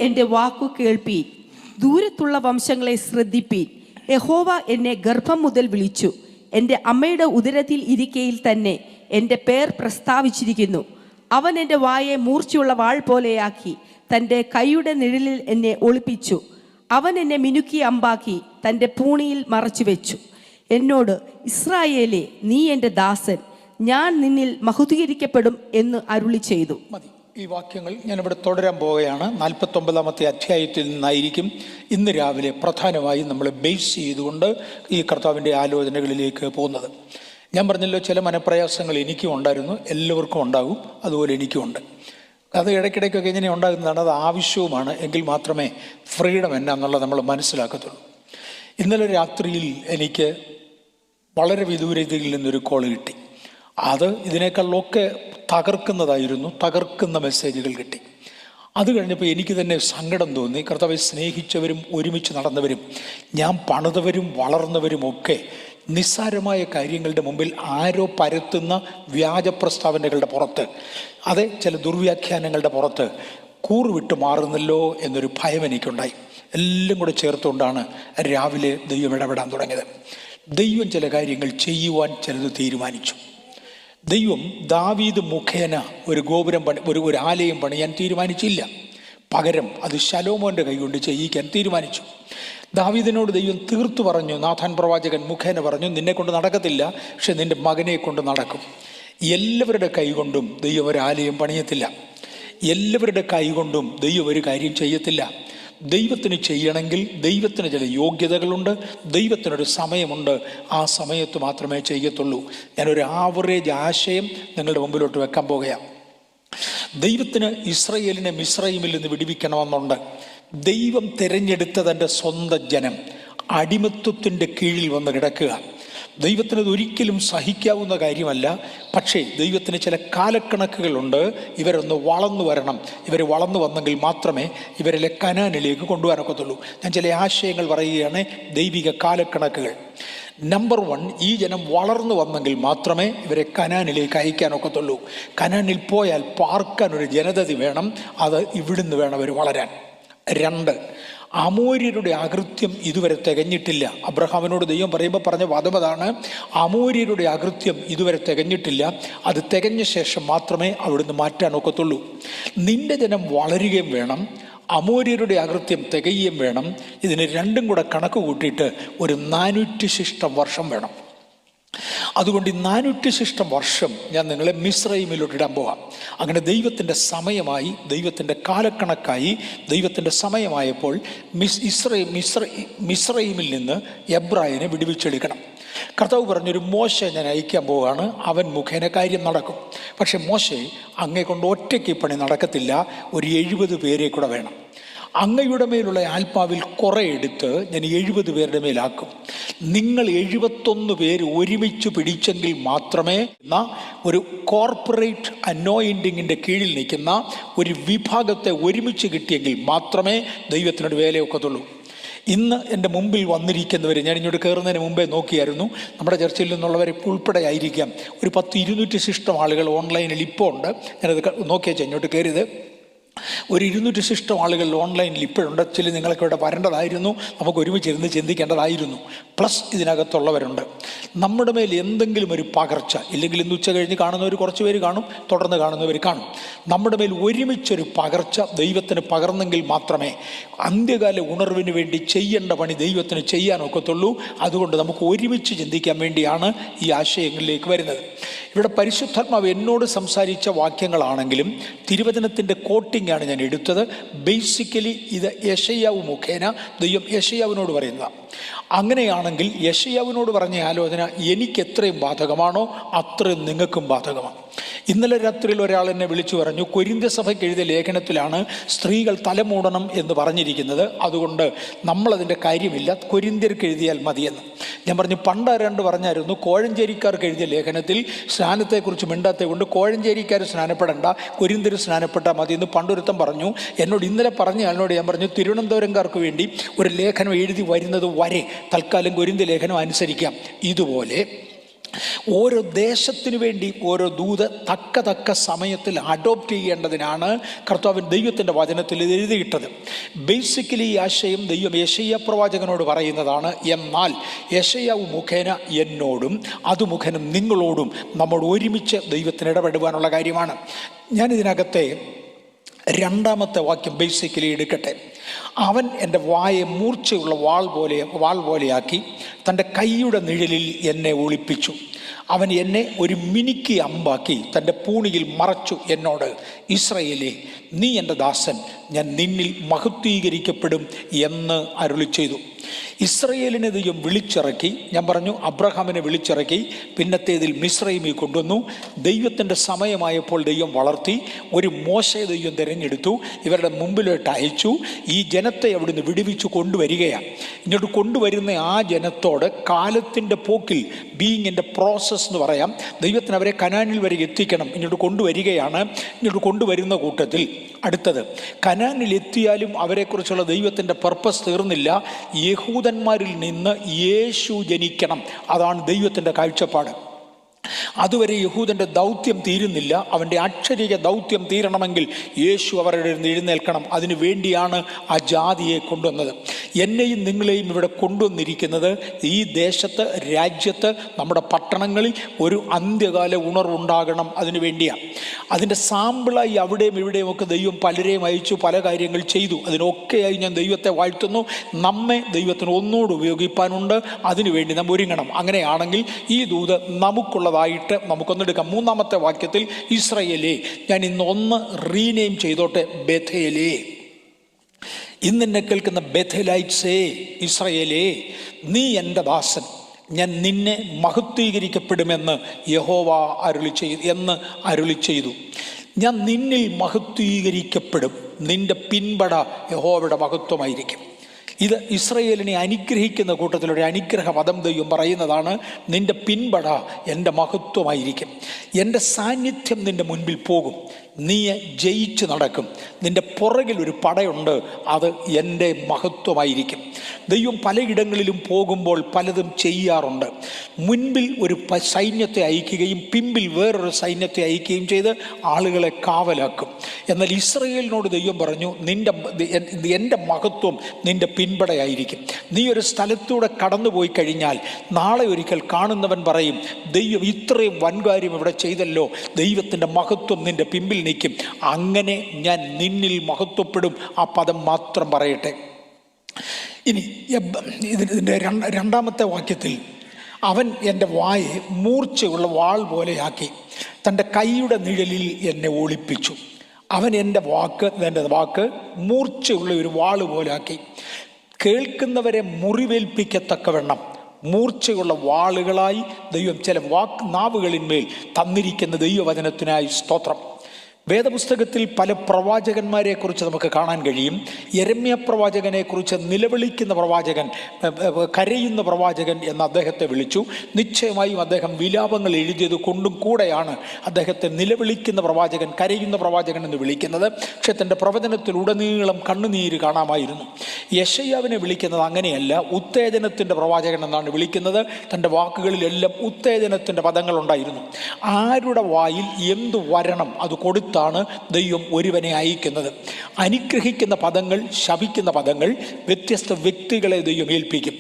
എൻ്റെ വാക്കു കേൾപ്പീൻ, ദൂരത്തുള്ള വംശങ്ങളെ ശ്രദ്ധിപ്പീൻ. യഹോവ എന്നെ ഗർഭം മുതൽ വിളിച്ചു, എൻ്റെ അമ്മയുടെ ഉദരത്തിൽ ഇരിക്കയിൽ തന്നെ എൻ്റെ പേർ പ്രസ്താവിച്ചിരിക്കുന്നു. അവൻ എൻ്റെ വായെ മൂർച്ചയുള്ള വാൾ പോലെയാക്കി, തൻ്റെ കൈയുടെ നിഴലിൽ എന്നെ ഒളിപ്പിച്ചു. അവൻ എന്നെ മിനുക്കി അമ്പാക്കി, തൻ്റെ പൂണിയിൽ മറച്ചു വെച്ചു. എന്നോട്, ഇസ്രായേലേ, നീ എൻ്റെ ദാസൻ, ഞാൻ നിന്നിൽ മഹത്വീകരിക്കപ്പെടും എന്ന് അരുളി ചെയ്തു. മതി. ഈ വാക്യങ്ങൾ ഞാനിവിടെ തുടരാൻ പോവുകയാണ്. 49-ാമത്തെ അധ്യായത്തിൽ നിന്നായിരിക്കും ഇന്ന് രാവിലെ പ്രധാനമായും നമ്മൾ ബേസ് ചെയ്തുകൊണ്ട് ഈ കർത്താവിൻ്റെ ആലോചനകളിലേക്ക് പോകുന്നത്. ഞാൻ പറഞ്ഞല്ലോ, ചില മനപ്രയാസങ്ങൾ എനിക്കും ഉണ്ടായിരുന്നു, എല്ലാവർക്കും ഉണ്ടാകും, അതുപോലെ എനിക്കുമുണ്ട്. അത് ഇടയ്ക്കിടയ്ക്കൊക്കെ ഇങ്ങനെ ഉണ്ടാകുന്നതാണ്, അത് ആവശ്യവുമാണ്. എങ്കിൽ മാത്രമേ ഫ്രീഡം എന്നാന്നുള്ളത് നമ്മൾ മനസ്സിലാക്കത്തുള്ളൂ. ഇന്നലെ രാത്രിയിൽ എനിക്ക് വളരെ വിദൂരതയിൽ നിന്നൊരു കോൾ കിട്ടി. അത് ഇതിനേക്കാളൊക്കെ തകർക്കുന്ന മെസ്സേജുകൾ കിട്ടി. അത് കഴിഞ്ഞപ്പോൾ എനിക്ക് തന്നെ സങ്കടം തോന്നി. കർത്താവെ സ്നേഹിച്ചവരും ഒരുമിച്ച് നടന്നവരും ഞാൻ പണിതവരും വളർന്നവരും ഒക്കെ നിസ്സാരമായ കാര്യങ്ങളുടെ മുമ്പിൽ ആരോ പരത്തുന്ന വ്യാജ പ്രസ്താവനകളുടെ പുറത്ത്, അതെ, ചില ദുർവ്യാഖ്യാനങ്ങളുടെ പുറത്ത് കൂറുവിട്ട് മാറുന്നല്ലോ എന്നൊരു ഭയം എനിക്കുണ്ടായി. എല്ലാം കൂടെ ചേർത്തുകൊണ്ടാണ് രാവിലെ ദൈവം ഇടപെടാൻ തുടങ്ങിയത്. ദൈവം ചില കാര്യങ്ങൾ ചെയ്യുവാൻ ചിലത് തീരുമാനിച്ചു. ദൈവം ദാവീദ് മുഖേന ഒരു ഗോപുരം ഒരു ആലയം പണിയാൻ തീരുമാനിച്ചില്ല. പകരം അത് ശലോമോൻ്റെ കൈകൊണ്ട് ചെയ്യിക്കാൻ തീരുമാനിച്ചു. ദാവീദിനോട് ദൈവം തീർത്തു പറഞ്ഞു, നാഥാൻ പ്രവാചകൻ മുഖേന പറഞ്ഞു, നിന്നെ കൊണ്ട് നടക്കത്തില്ല, പക്ഷെ നിന്റെ മകനെ കൊണ്ട് നടക്കും. എല്ലാവരുടെ കൈകൊണ്ടും ദൈവം ഒരു ആലയം പണിയത്തില്ല. എല്ലാവരുടെ കൈകൊണ്ടും ദൈവം ഒരു കാര്യം ചെയ്യത്തില്ല. ദൈവത്തിന് ചെയ്യണമെങ്കിൽ ദൈവത്തിന് ചില യോഗ്യതകളുണ്ട്, ദൈവത്തിനൊരു സമയമുണ്ട്. ആ സമയത്ത് മാത്രമേ ചെയ്യത്തുള്ളൂ. ഞാനൊരു ആവറേജ് ആശയം നിങ്ങളുടെ മുമ്പിലോട്ട് വെക്കാൻ പോകുകയാണ്. ദൈവത്തിന് ഇസ്രായേലിനെ മിസ്രയീമിൽ നിന്ന് വിടുവിക്കണമെന്നുണ്ട്. ദൈവം തിരഞ്ഞെടുത്ത തൻ്റെ സ്വന്തം ജനം അടിമത്വത്തിൻ്റെ കീഴിൽ വന്ന് കിടക്കുക ദൈവത്തിന് ഒരിക്കലും സഹിക്കാവുന്ന കാര്യമല്ല. പക്ഷേ ദൈവത്തിന് ചില കാലക്കണക്കുകളുണ്ട്. ഇവരൊന്ന് വളർന്നു വരണം. ഇവർ വളർന്നു വന്നെങ്കിൽ മാത്രമേ ഇവരെ കനാനിലേക്ക് കൊണ്ടുവരാനൊക്കത്തുള്ളൂ. ഞാൻ ചില ആശയങ്ങൾ പറയുകയാണ്. ദൈവിക കാലക്കണക്കുകൾ. നമ്പർ 1, ഈ ജനം വളർന്നു വന്നെങ്കിൽ മാത്രമേ ഇവരെ കനാനിലേക്ക് അയക്കാനൊക്കത്തുള്ളൂ. കനാനിൽ പോയാൽ പാർക്കാൻ ഒരു ജനതതി വേണം. അത് ഇവിടുന്ന് വേണം അവർ വളരാൻ. 2, അമോര്യരുടെ അകൃത്യം ഇതുവരെ തികഞ്ഞിട്ടില്ല. അബ്രഹാമിനോട് ദൈവം പറയുമ്പോൾ പറഞ്ഞ വാദം അതാണ്. അമോര്യരുടെ അകൃത്യം ഇതുവരെ തികഞ്ഞിട്ടില്ല. അത് തികഞ്ഞ ശേഷം മാത്രമേ അവിടുന്ന് മാറ്റാൻ ഒക്കത്തുള്ളൂ. നിന്റെ ജനം വളരുകയും വേണം, അമോര്യരുടെ അകൃത്യം തികയുകയും വേണം. ഇതിന് രണ്ടും കൂടെ കണക്ക് കൂട്ടിയിട്ട് ഒരു 400 വർഷം വേണം. അതുകൊണ്ട് ഈ 400 വർഷം ഞാൻ നിങ്ങളെ മിസ്രയീമിലോട്ട് ഇടാൻ പോവാം. അങ്ങനെ ദൈവത്തിൻ്റെ സമയമായി, ദൈവത്തിൻ്റെ കാലക്കണക്കായി, ദൈവത്തിൻ്റെ സമയമായപ്പോൾ മിസ്രയീമിൽ നിന്ന് എബ്രായനെ വിടുവിച്ചെടുക്കണം. കർത്താവ് പറഞ്ഞൊരു മോശെ ഞാൻ അയക്കാൻ പോവുകയാണ്, അവൻ മുഖേന കാര്യം നടക്കും. പക്ഷെ മോശെ അങ്ങേ കൊണ്ട് ഒറ്റയ്ക്ക് പണി നടക്കത്തില്ല, ഒരു 70 പേരെ കൂടെ വേണം. അങ്ങയുടെ മേലുള്ള ആത്മാവിൽ കുറെ എടുത്ത് ഞാൻ 70 പേരുടെ മേലാക്കും. നിങ്ങൾ 71 പേര് ഒരുമിച്ച് പിടിച്ചെങ്കിൽ മാത്രമേ ഒരു കോർപ്പറേറ്റ് അനോയിൻറ്റിങ്ങിൻ്റെ കീഴിൽ നിൽക്കുന്ന ഒരു വിഭാഗത്തെ ഒരുമിച്ച് കിട്ടിയെങ്കിൽ മാത്രമേ ദൈവത്തിനൊരു വേലയൊക്കത്തുള്ളൂ. ഇന്ന് എൻ്റെ മുമ്പിൽ വന്നിരിക്കുന്നവർ, ഞാൻ ഇങ്ങോട്ട് കയറുന്നതിന് മുമ്പേ നോക്കിയായിരുന്നു, നമ്മുടെ ചർച്ചയിൽ നിന്നുള്ളവരെ ഉൾപ്പെടെ ആയിരിക്കാം, ഒരു 10-200 ആളുകൾ ഓൺലൈനിൽ ഇപ്പോൾ ഉണ്ട്. ഞാനത് നോക്കിയാൽ ഇങ്ങോട്ട് കയറിയത് ഒരു 200 ആളുകൾ ഓൺലൈനിൽ ഇപ്പോഴുണ്ട്. ചില നിങ്ങളൊക്കെ ഇവിടെ വരേണ്ടതായിരുന്നു, നമുക്ക് ഒരുമിച്ചിരുന്ന് ചിന്തിക്കേണ്ടതായിരുന്നു. പ്ലസ് ഇതിനകത്തുള്ളവരുണ്ട്. നമ്മുടെ മേൽ എന്തെങ്കിലും ഒരു പകർച്ച, ഇല്ലെങ്കിൽ ഇന്ന് ഉച്ച കഴിഞ്ഞ് കാണുന്നവർ കുറച്ച് പേര് കാണും, തുടർന്ന് കാണുന്നവർ കാണും. നമ്മുടെ മേൽ ഒരുമിച്ചൊരു പകർച്ച ദൈവത്തിന് പകർന്നെങ്കിൽ മാത്രമേ അന്ത്യകാല ഉണർവിന് വേണ്ടി ചെയ്യേണ്ട പണി ദൈവത്തിന് ചെയ്യാനൊക്കത്തുള്ളൂ. അതുകൊണ്ട് നമുക്ക് ഒരുമിച്ച് ചിന്തിക്കാൻ വേണ്ടിയാണ് ഈ ആശയങ്ങളിലേക്ക് വരുന്നത്. ഇവിടെ പരിശുദ്ധാത്മാവ് എന്നോട് സംസാരിച്ച വാക്യങ്ങളാണെങ്കിലും തിരുവചനത്തിൻ്റെ കോട്ടിംഗ് ആണ് ഞാൻ എടുത്തത്. ബേസിക്കലി ഇത് യെശയ്യാവ് മുഖേന ദൈവം യെശയ്യാവിനോട് പറയുന്നതാണ്. അങ്ങനെയാണെങ്കിൽ യെശയ്യാവിനോട് പറഞ്ഞ ആലോചന എനിക്ക് എത്രയും ബാധകമാണോ അത്രയും നിങ്ങൾക്കും ബാധകമാണ്. ഇന്നലെ രാത്രിയിൽ ഒരാൾ എന്നെ വിളിച്ചു പറഞ്ഞു, കൊരിന്ത്യ സഭയ്ക്ക് എഴുതിയ ലേഖനത്തിലാണ് സ്ത്രീകൾ തലമൂടണം എന്ന് പറഞ്ഞിരിക്കുന്നത്, അതുകൊണ്ട് നമ്മളതിൻ്റെ കാര്യമില്ല, കൊരിന്ത്യർക്ക് എഴുതിയാൽ മതിയെന്ന്. ഞാൻ പറഞ്ഞു, പണ്ടാരാണ്ട് പറഞ്ഞായിരുന്നു കോഴഞ്ചേരിക്കാർക്ക് എഴുതിയ ലേഖനത്തിൽ സ്നാനത്തെക്കുറിച്ച് മിണ്ടാത്തത് കൊണ്ട് കോഴഞ്ചേരിക്കാർ സ്നാനപ്പെടേണ്ട, കൊരിന്ത്യർ സ്നാനപ്പെട്ടാൽ മതി എന്ന് പണ്ടൊരുത്തം പറഞ്ഞു. എന്നോട് ഇന്നലെ പറഞ്ഞ ആളിനോട് ഞാൻ പറഞ്ഞു, തിരുവനന്തപുരംകാർക്ക് വേണ്ടി ഒരു ലേഖനം എഴുതി വരുന്നത് വരെ തൽക്കാലം കൊരിന്ത്യ ലേഖനം അനുസരിക്കാം. ഇതുപോലെ ഓരോ ദേശത്തിനു വേണ്ടി ഓരോ ദൂത് തക്ക സമയത്തിൽ അഡോപ്റ്റ് ചെയ്യേണ്ടതിനാണ് കർത്താവിൻ ദൈവത്തിൻ്റെ വചനത്തിൽ ഇത് എഴുതിയിട്ടത്. ബേസിക്കലി ഈ ആശയം ദൈവം യെശയ്യാ പ്രവാചകനോട് പറയുന്നതാണ്. എന്നാൽ യെശയ്യാവ് മുഖേന എന്നോടും അത് മുഖേന നിങ്ങളോടും നമ്മോട് ഒരുമിച്ച് ദൈവത്തിന് ഇടപെടുവാനുള്ള കാര്യമാണ്. ഞാനിതിനകത്തെ രണ്ടാമത്തെ വാക്യം ബേസിക്കലി എടുക്കട്ടെ. അവൻ എൻ്റെ വായെ മൂർച്ചയുള്ള വാൾ പോലെയാക്കി തൻ്റെ കൈയുടെ നിഴലിൽ എന്നെ ഒളിപ്പിച്ചു. അവൻ എന്നെ ഒരു മിനുക്കി അമ്പാക്കി തൻ്റെ പൂണിയിൽ മറച്ചു. എന്നോട്, ഇസ്രായേലേ, നീ എൻ്റെ ദാസൻ, ഞാൻ നിന്നിൽ മഹത്വീകരിക്കപ്പെടും എന്ന് അരുളി ചെയ്തു. ഇസ്രായേലിനെ ദൈവം വിളിച്ചിറക്കി. ഞാൻ പറഞ്ഞു, അബ്രഹാമിനെ വിളിച്ചിറക്കി, പിന്നത്തേതിൽ മിസ്രൈമിൽ കൊണ്ടുവന്നു. ദൈവത്തിൻ്റെ സമയമായപ്പോൾ ദൈവം വളർത്തി. ഒരു മോശയെ ദൈവം തിരഞ്ഞെടുത്തു, ഇവരുടെ മുമ്പിലോട്ട് അയച്ചു. ഈ ജനത്തെ അവിടുന്ന് വിടുവിച്ചു കൊണ്ടുവരികയാണ്. ഇങ്ങോട്ട് കൊണ്ടുവരുന്ന ആ ജനത്തോട് കാലത്തിൻ്റെ പോക്കിൽ, ബീയിങ്ങിൻ്റെ പ്രോസസ്സ് എന്ന് പറയാം, ദൈവത്തിന് അവരെ കനാനിൽ വരെ എത്തിക്കണം. ഇങ്ങോട്ട് കൊണ്ടുവരികയാണ്. ഇങ്ങോട്ട് കൊണ്ടുവരുന്ന കൂട്ടത്തിൽ അടുത്തത്, കനാനിൽ എത്തിയാലും അവരെക്കുറിച്ചുള്ള ദൈവത്തിൻ്റെ പർപ്പസ് തീർന്നില്ല. യഹൂദന്മാരിൽ നിന്ന് യേശു ജനിക്കണം. അതാണ് ദൈവത്തിൻ്റെ കാഴ്ചപ്പാട്. അതുവരെ യഹൂദൻ്റെ ദൗത്യം തീരുന്നില്ല. അവൻ്റെ അക്ഷരിക ദൗത്യം തീരണമെങ്കിൽ യേശു അവരുടെ എഴുന്നേൽക്കണം. അതിനു വേണ്ടിയാണ് ആ ജാതിയെ കൊണ്ടുവന്നത്. എന്നെയും നിങ്ങളെയും ഇവിടെ കൊണ്ടുവന്നിരിക്കുന്നത് ഈ ദേശത്ത്, രാജ്യത്ത്, നമ്മുടെ പട്ടണങ്ങളിൽ ഒരു അന്ത്യകാല ഉണർവുണ്ടാകണം. അതിനു വേണ്ടിയാണ്. അതിൻ്റെ സാമ്പിളായി അവിടെയും ഇവിടെയും ഒക്കെ ദൈവം പലരെയും അയച്ചു, പല കാര്യങ്ങൾ ചെയ്തു. അതിനൊക്കെയായി ഞാൻ ദൈവത്തെ വാഴ്ത്തുന്നു. നമ്മെ ദൈവത്തിന് ഒന്നുകൂടെ ഉപയോഗിപ്പാനുണ്ട്. അതിനുവേണ്ടി നാം ഒരുങ്ങണം. അങ്ങനെയാണെങ്കിൽ ഈ ദൂത് നമുക്കുള്ളതായിട്ട് നമുക്കൊന്നെടുക്കാം. മൂന്നാമത്തെ വാക്യത്തിൽ, ഇസ്രായേലേ, ഞാൻ ഇന്ന് റീനെയിം ചെയ്തോട്ടെ, ബേഥേലേ. ഇന്നെന്നെ കേൾക്കുന്ന ബേഥേലൈറ്റ്സേ, ഇസ്രായേലേ, നീ എൻ്റെ ദാസൻ, ഞാൻ നിന്നെ മഹത്വീകരിക്കപ്പെടുമെന്ന് യഹോവ അരുളി ചെയ്തു. ഞാൻ നിന്നിൽ മഹത്വീകരിക്കപ്പെടും. നിന്റെ പിൻപട യഹോവയുടെ മഹത്വമായിരിക്കും. ഇത് ഇസ്രായേലിനെ അനുഗ്രഹിക്കുന്ന കൂട്ടത്തിലൊരു അനുഗ്രഹ പദം ദൈവം പറയുന്നതാണ്. നിന്റെ പിൻപട എൻ്റെ മഹത്വമായിരിക്കും. എൻ്റെ സാന്നിധ്യം നിൻ്റെ മുൻപിൽ പോകും. നീ ജയിച്ച് നടക്കും. നിൻ്റെ പുറകിൽ ഒരു പടയുണ്ട്. അത് എൻ്റെ മഹത്വമായിരിക്കും. ദൈവം പലയിടങ്ങളിലും പോകുമ്പോൾ പലതും ചെയ്യാറുണ്ട്. മുൻപിൽ ഒരു സൈന്യത്തെ അയക്കുകയും പിമ്പിൽ വേറൊരു സൈന്യത്തെ അയക്കുകയും ചെയ്ത് ആളുകളെ കാവലാക്കും. എന്നാൽ ഇസ്രായേലിനോട് ദൈവം പറഞ്ഞു, എൻ്റെ മഹത്വം നിൻ്റെ പിൻപടയായിരിക്കും. നീ ഒരു സ്ഥലത്തൂടെ കടന്നുപോയി കഴിഞ്ഞാൽ നാളെ ഒരിക്കൽ കാണുന്നവൻ പറയും, ദൈവം ഇത്രയും വൻകാര്യം ഇവിടെ ചെയ്തല്ലോ, ദൈവത്തിൻ്റെ മഹത്വം നിൻ്റെ പിമ്പിൽ നിൽക്കും. അങ്ങനെ ഞാൻ നിന്നിൽ മഹത്വപ്പെടും. ആ പദം മാത്രം പറയട്ടെ. ഇനി ഇതിൻ്റെ രണ്ടാമത്തെ വാക്യത്തിൽ, അവൻ എൻ്റെ വായെ മൂർച്ചയുള്ള വാൾ പോലെയാക്കി തൻ്റെ കൈയുടെ നിഴലിൽ എന്നെ ഒളിപ്പിച്ചു. അവൻ എൻ്റെ വാക്ക് മൂർച്ചയുള്ള ഒരു വാള് പോലാക്കി കേൾക്കുന്നവരെ മുറിവേൽപ്പിക്കത്തക്കവണ്ണം മൂർച്ചയുള്ള വാളുകളായി ദൈവം ചില നാവുകളിന്മേൽ തന്നിരിക്കുന്ന ദൈവവചനത്തിനായി സ്തോത്രം. വേദപുസ്തകത്തിൽ പല പ്രവാചകന്മാരെക്കുറിച്ച് നമുക്ക് കാണാൻ കഴിയും. യെരമ്യാ പ്രവാചകനെക്കുറിച്ച് നിലവിളിക്കുന്ന പ്രവാചകൻ, കരയുന്ന പ്രവാചകൻ എന്ന് അദ്ദേഹത്തെ വിളിച്ചു. നിശ്ചയമായും അദ്ദേഹം വിലാപങ്ങൾ എഴുതിയത് കൊണ്ടും കൂടെയാണ് അദ്ദേഹത്തെ നിലവിളിക്കുന്ന പ്രവാചകൻ, കരയുന്ന പ്രവാചകൻ എന്ന് വിളിക്കുന്നത്. പക്ഷെ തൻ്റെ പ്രവചനത്തിൽ ഉടനീളം കണ്ണുനീര് കാണാമായിരുന്നു. യെശയ്യാവിനെ വിളിക്കുന്നത് അങ്ങനെയല്ല, ഉത്തേജനത്തിൻ്റെ പ്രവാചകൻ എന്നാണ് വിളിക്കുന്നത്. തൻ്റെ വാക്കുകളിലെല്ലാം ഉത്തേജനത്തിൻ്റെ പദങ്ങളുണ്ടായിരുന്നു. ആരുടെ വായിൽ എന്തു വരണം അത് കൊടുത്താണ് ദൈവം ഒരുവനെ അയക്കുന്നത്. അനുഗ്രഹിക്കുന്ന പദങ്ങൾ, ശപിക്കുന്ന പദങ്ങൾ വ്യത്യസ്ത വ്യക്തികളെ ദൈവം ഏൽപ്പിക്കും.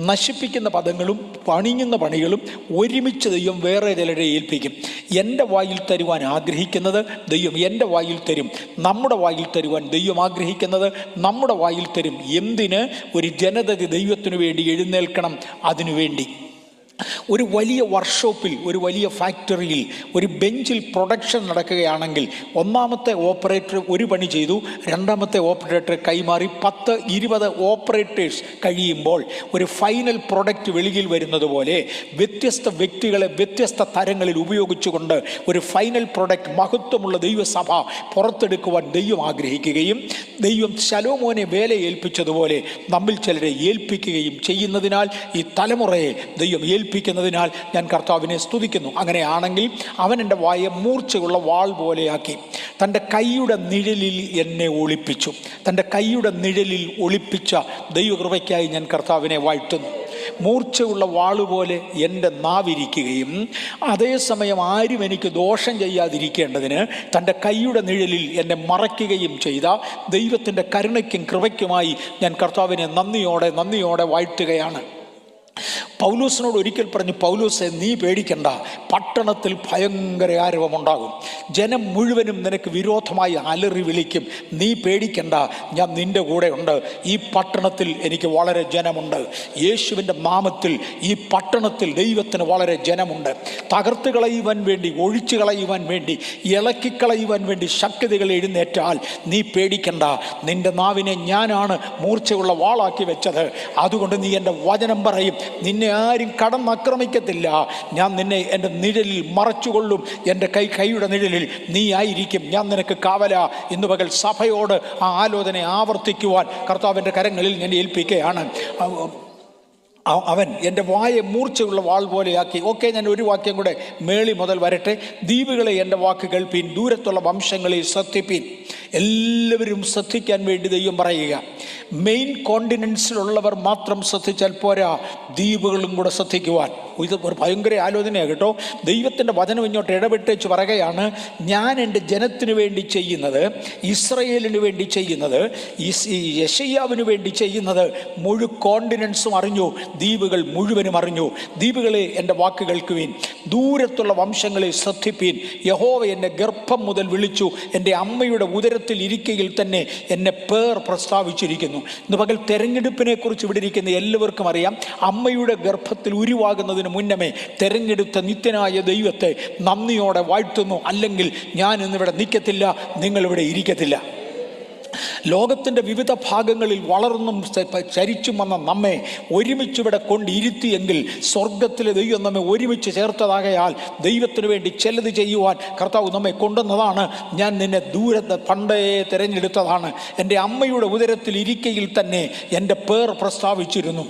നശിപ്പിക്കുന്ന പദങ്ങളും പണിയുന്ന പണികളും ഒരുമിച്ച് ദൈവം വേറെ ചിലരെ ഏൽപ്പിക്കും. എൻ്റെ വായിൽ തരുവാൻ ആഗ്രഹിക്കുന്നത് ദൈവം എൻ്റെ വായിൽ തരും. നമ്മുടെ വായിൽ തരുവാൻ ദൈവം ആഗ്രഹിക്കുന്നത് നമ്മുടെ വായിൽ തരും. എന്തിന്? ഒരു ജനത ദൈവത്തിനു വേണ്ടി എഴുന്നേൽക്കണം. അതിനുവേണ്ടി ഒരു വലിയ വർക്ക്ഷോപ്പിൽ, ഒരു വലിയ ഫാക്ടറിയിൽ, ഒരു ബെഞ്ചിൽ പ്രൊഡക്ഷൻ നടക്കുകയാണെങ്കിൽ ഒന്നാമത്തെ ഓപ്പറേറ്റർ ഒരു പണി ചെയ്തു, രണ്ടാമത്തെ ഓപ്പറേറ്റർ കൈമാറി 10-20 ഓപ്പറേറ്റേഴ്സ് കഴിയുമ്പോൾ ഒരു ഫൈനൽ പ്രൊഡക്റ്റ് വെളിയിൽ വരുന്നത് പോലെ വ്യത്യസ്ത വ്യക്തികളെ വ്യത്യസ്ത തരങ്ങളിൽ ഉപയോഗിച്ചുകൊണ്ട് ഒരു ഫൈനൽ പ്രൊഡക്റ്റ്, മഹത്വമുള്ള ദൈവസഭ പുറത്തെടുക്കുവാൻ ദൈവം ആഗ്രഹിക്കുകയും ദൈവം ശലോമോനെ വേല ഏൽപ്പിച്ചതുപോലെ നമ്മിൽ ചിലരെ ഏൽപ്പിക്കുകയും ചെയ്യുന്നതിനാൽ, ഈ തലമുറയെ ദൈവം ഏൽപ്പിക്കുന്നതിനാൽ ഞാൻ കർത്താവിനെ സ്തുതിക്കുന്നു. അങ്ങനെയാണെങ്കിൽ അവൻ എൻ്റെ വായെ മൂർച്ചയുള്ള വാൾ പോലെയാക്കി തൻ്റെ കൈയുടെ നിഴലിൽ എന്നെ ഒളിപ്പിച്ചു. തൻ്റെ കൈയുടെ നിഴലിൽ ഒളിപ്പിച്ച ദൈവകൃപയ്ക്കായി ഞാൻ കർത്താവിനെ വാഴ്ത്തുന്നു. മൂർച്ചയുള്ള വാളുപോലെ എൻ്റെ നാവിരിക്കുകയും അതേസമയം ആരും എനിക്ക് ദോഷം ചെയ്യാതിരിക്കേണ്ടതിന് തൻ്റെ കൈയുടെ നിഴലിൽ എന്നെ മറയ്ക്കുകയും ചെയ്ത ദൈവത്തിൻ്റെ കരുണയ്ക്കും കൃപയ്ക്കുമായി ഞാൻ കർത്താവിനെ നന്ദിയോടെ വാഴ്ത്തുകയാണ്. പൗലോസിനോട് ഒരിക്കൽ പറഞ്ഞു, പൗലോസെ നീ പേടിക്കണ്ട, പട്ടണത്തിൽ ഭയങ്കര ആരവമുണ്ടാകും, ജനം മുഴുവനും നിനക്ക് വിരോധമായി അലറി വിളിക്കും, നീ പേടിക്കണ്ട, ഞാൻ നിൻ്റെ കൂടെ ഉണ്ട്. ഈ പട്ടണത്തിൽ എനിക്ക് വളരെ ജനമുണ്ട്. യേശുവിൻ്റെ നാമത്തിൽ ഈ പട്ടണത്തിൽ ദൈവത്തിന് വളരെ ജനമുണ്ട്. തകർത്ത് കളയുവാൻ വേണ്ടി, ഒഴിച്ചു കളയുവാൻ വേണ്ടി, ഇളക്കിക്കളയുവാൻ വേണ്ടി ശക്തികൾ എഴുന്നേറ്റാൽ നീ പേടിക്കണ്ട. നിൻ്റെ നാവിനെ ഞാനാണ് മൂർച്ചയുള്ള വാളാക്കി വെച്ചത്. അതുകൊണ്ട് നീ എൻ്റെ വചനം പറയും, നിന്നെ ആരും കടന്നാക്രമിക്കത്തില്ല. ഞാൻ നിന്നെ എൻ്റെ നിഴലിൽ മറച്ചുകൊള്ളും. എൻ്റെ കൈയുടെ നിഴലിൽ നീ ആയിരിക്കും. ഞാൻ നിനക്ക് കാവല. ഇന്ന് പകൽ സഭയോട് ആ ആലോചന ആവർത്തിക്കുവാൻ കർത്താവിൻ്റെ കരങ്ങളിൽ ഞാൻ ഏൽപ്പിക്കുകയാണ്. അവൻ എൻ്റെ വായെ മൂർച്ചയുള്ള വാൾ പോലെയാക്കി. ഓക്കെ, ഞാൻ ഒരു വാക്യം കൂടെ മേളി മുതൽ വരട്ടെ. ദ്വീപുകളെ എൻ്റെ വാക്ക് കേൾപ്പീൻ, ദൂരത്തുള്ള വംശങ്ങളെ ശ്രദ്ധിപ്പീൻ. എല്ലാവരും ശ്രദ്ധിക്കാൻ വേണ്ടി ദൈവം പറയുക. മെയിൻ കോണ്ടിനെൻസിലുള്ളവർ മാത്രം ശ്രദ്ധിച്ചാൽ പോരാ, ദ്വീപുകളും കൂടെ ശ്രദ്ധിക്കുവാൻ. ഇത് ഒരു ഭയങ്കര ആലോചനയാണ് കേട്ടോ. ദൈവത്തിൻ്റെ വചനം ഇങ്ങോട്ട് ഇടപെട്ടേച്ച് പറയുകയാണ്, ഞാൻ എൻ്റെ ജനത്തിന് വേണ്ടി ചെയ്യുന്നത്, ഇസ്രയേലിന് വേണ്ടി ചെയ്യുന്നത്, യെശയ്യാവിന് വേണ്ടി ചെയ്യുന്നത് മുഴു കോണ്ടിനെൻസും അറിഞ്ഞു, ദ്വീപുകൾ മുഴുവനും അറിഞ്ഞു. ദ്വീപുകളെ എൻ്റെ വാക്ക് കേൾക്കുവീൻ, ദൂരത്തുള്ള വംശങ്ങളെ ശ്രദ്ധിപ്പീൻ. യഹോവ എന്നെ ഗർഭം മുതൽ വിളിച്ചു, എൻ്റെ അമ്മയുടെ ഉദരത്തിൽ ഇരിക്കയിൽ തന്നെ എന്നെ പേർ പ്രസ്താവിച്ചിരിക്കുന്നു. ഇന്ന് പകൽ തെരഞ്ഞെടുപ്പിനെ കുറിച്ച് ഇവിടെ ഇരിക്കുന്ന എല്ലാവർക്കും അറിയാം. അമ്മയുടെ ഗർഭത്തിൽ ഉരുവാകുന്നതിന് മുന്നമേ തെരഞ്ഞെടുത്ത നിത്യനായ ദൈവത്തെ നന്ദിയോടെ വാഴ്ത്തുന്നു. അല്ലെങ്കിൽ ഞാൻ ഇന്നിവിടെ നിൽക്കത്തില്ല, നിങ്ങളിവിടെ ഇരിക്കത്തില്ല. ലോകത്തിൻ്റെ വിവിധ ഭാഗങ്ങളിൽ വളർന്നും ചരിച്ചും വന്ന നമ്മെ ഒരുമിച്ചിവിടെ കൊണ്ടിരുത്തിയെങ്കിൽ സ്വർഗത്തിലെ ദൈവം നമ്മെ ഒരുമിച്ച് ചേർത്തതാകയാൽ ദൈവത്തിന് വേണ്ടി ചിലത് ചെയ്യുവാൻ കർത്താവ് നമ്മെ കൊണ്ടുവന്നതാണ്. ഞാൻ നിന്നെ ദൂരത്ത് പണ്ടേ തിരഞ്ഞെടുത്തതാണ്. എൻ്റെ അമ്മയുടെ ഉദരത്തിൽ ഇരിക്കയിൽ തന്നെ എൻ്റെ പേർ പ്രസ്താവിച്ചിരുന്നു.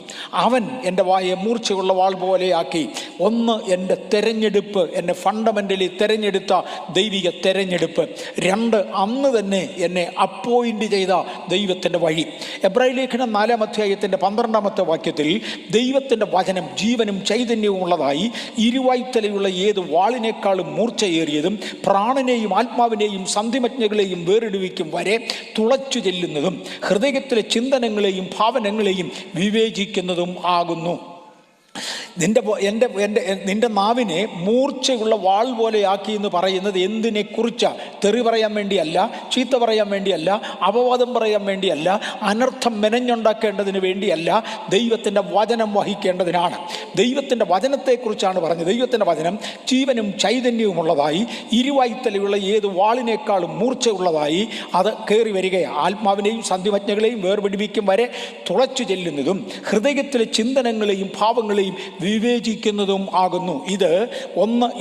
അവൻ എൻ്റെ വായെ മൂർച്ചയുള്ള വാൾ പോലെയാക്കി. ഒന്ന്, എൻ്റെ തെരഞ്ഞെടുപ്പ്, എന്നെ ഫണ്ടമെൻ്റലി തിരഞ്ഞെടുത്ത ദൈവിക തെരഞ്ഞെടുപ്പ്. രണ്ട്, അന്ന് തന്നെ എന്നെ അപ്പോയിൻ്റ് ചെയ്ത ദൈവത്തിൻ്റെ വഴി. എബ്രായ ലേഖനം 4-ാം അധ്യായത്തിൻ്റെ 12-ാമത്തെ വാക്യത്തിൽ ദൈവത്തിൻ്റെ വചനം ജീവനും ചൈതന്യവും ഉള്ളതായി, ഇരുവായ്ത്തലയുള്ള ഏത് വാളിനേക്കാളും മൂർച്ചയേറിയതും പ്രാണനെയും ആത്മാവിനെയും സന്ധിമജ്ഞകളെയും വേറിടുവിക്കും വരെ തുളച്ചു ചെല്ലുന്നതും ഹൃദയത്തിലെ ചിന്തനങ്ങളെയും ഭാവനങ്ങളെയും വിവേചിക്കുന്നതും ആകുന്നു. നിന്റെ നാവിനെ മൂർച്ചയുള്ള വാൾ പോലെയാക്കി എന്ന് പറയുന്നത് എന്തിനെ കുറിച്ചാണ്? തെറി പറയാൻ വേണ്ടിയല്ല, ചീത്ത പറയാൻ വേണ്ടിയല്ല, അപവാദം പറയാൻ വേണ്ടിയല്ല, അനർത്ഥം മെനഞ്ഞുണ്ടാക്കേണ്ടതിന് വേണ്ടിയല്ല, ദൈവത്തിൻ്റെ വചനം വഹിക്കേണ്ടതിനാണ്. ദൈവത്തിൻ്റെ വചനത്തെക്കുറിച്ചാണ് പറഞ്ഞത്. ദൈവത്തിൻ്റെ വചനം ജീവനും ചൈതന്യവുമുള്ളതായി, ഇരുവായ്ത്തലയുള്ള ഏത് വാളിനേക്കാളും മൂർച്ചയുള്ളതായി അത് കയറി വരികയാണ്. ആത്മാവിനെയും സന്ധിമജ്ഞകളെയും വേർപിടിപ്പിക്കും വരെ തുളച്ചു ചെല്ലുന്നതും ഹൃദയത്തിലെ ചിന്തനങ്ങളെയും ഭാവങ്ങളെയും വിവേചിക്കുന്നതും ആകുന്നു.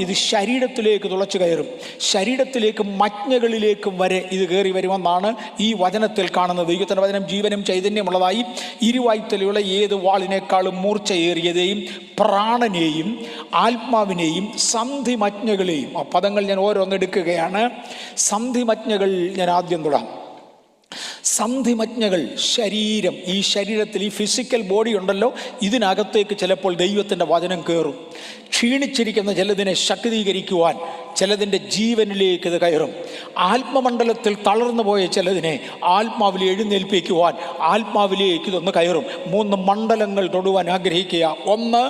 ഇത് ശരീരത്തിലേക്ക് തുളച്ചു കയറും, ശരീരത്തിലേക്ക് മജ്ഞകളിലേക്കും വരെ ഇത് കയറി വരുമെന്നാണ് ഈ വചനത്തിൽ കാണുന്നത്. ദൈവത്തിൻ്റെ വചനം ജീവനും ചൈതന്യമുള്ളതായി, ഇരുവായ്ത്തലയുള്ള ഏത് വാളിനേക്കാളും മൂർച്ചയേറിയതെയും പ്രാണനെയും ആത്മാവിനെയും സന്ധിമജ്ഞകളെയും. ആ പദങ്ങൾ ഞാൻ ഓരോന്നെടുക്കുകയാണ്. സന്ധിമജ്ഞകൾ ഞാൻ ആദ്യം തൊടാം. സന്ധിമജ്ഞകൾ ശരീരം, ഈ ശരീരത്തിൽ ഈ ഫിസിക്കൽ ബോഡി ഉണ്ടല്ലോ, ഇതിനകത്തേക്ക് ചിലപ്പോൾ ദൈവത്തിൻ്റെ വചനം കയറും. ക്ഷീണിച്ചിരിക്കുന്ന ചിലതിനെ ശക്തീകരിക്കുവാൻ, ചിലതിൻ്റെ ജീവനിലേക്ക് ഇത് കയറും. ആത്മമണ്ഡലത്തിൽ തളർന്നു പോയ ചിലതിനെ ആത്മാവിൽ എഴുന്നേൽപ്പിക്കുവാൻ ആത്മാവിലേക്ക് ഇതൊന്ന് കയറും. 3 മണ്ഡലങ്ങൾ തൊടുവാൻ ആഗ്രഹിക്കുക. ഒന്ന്,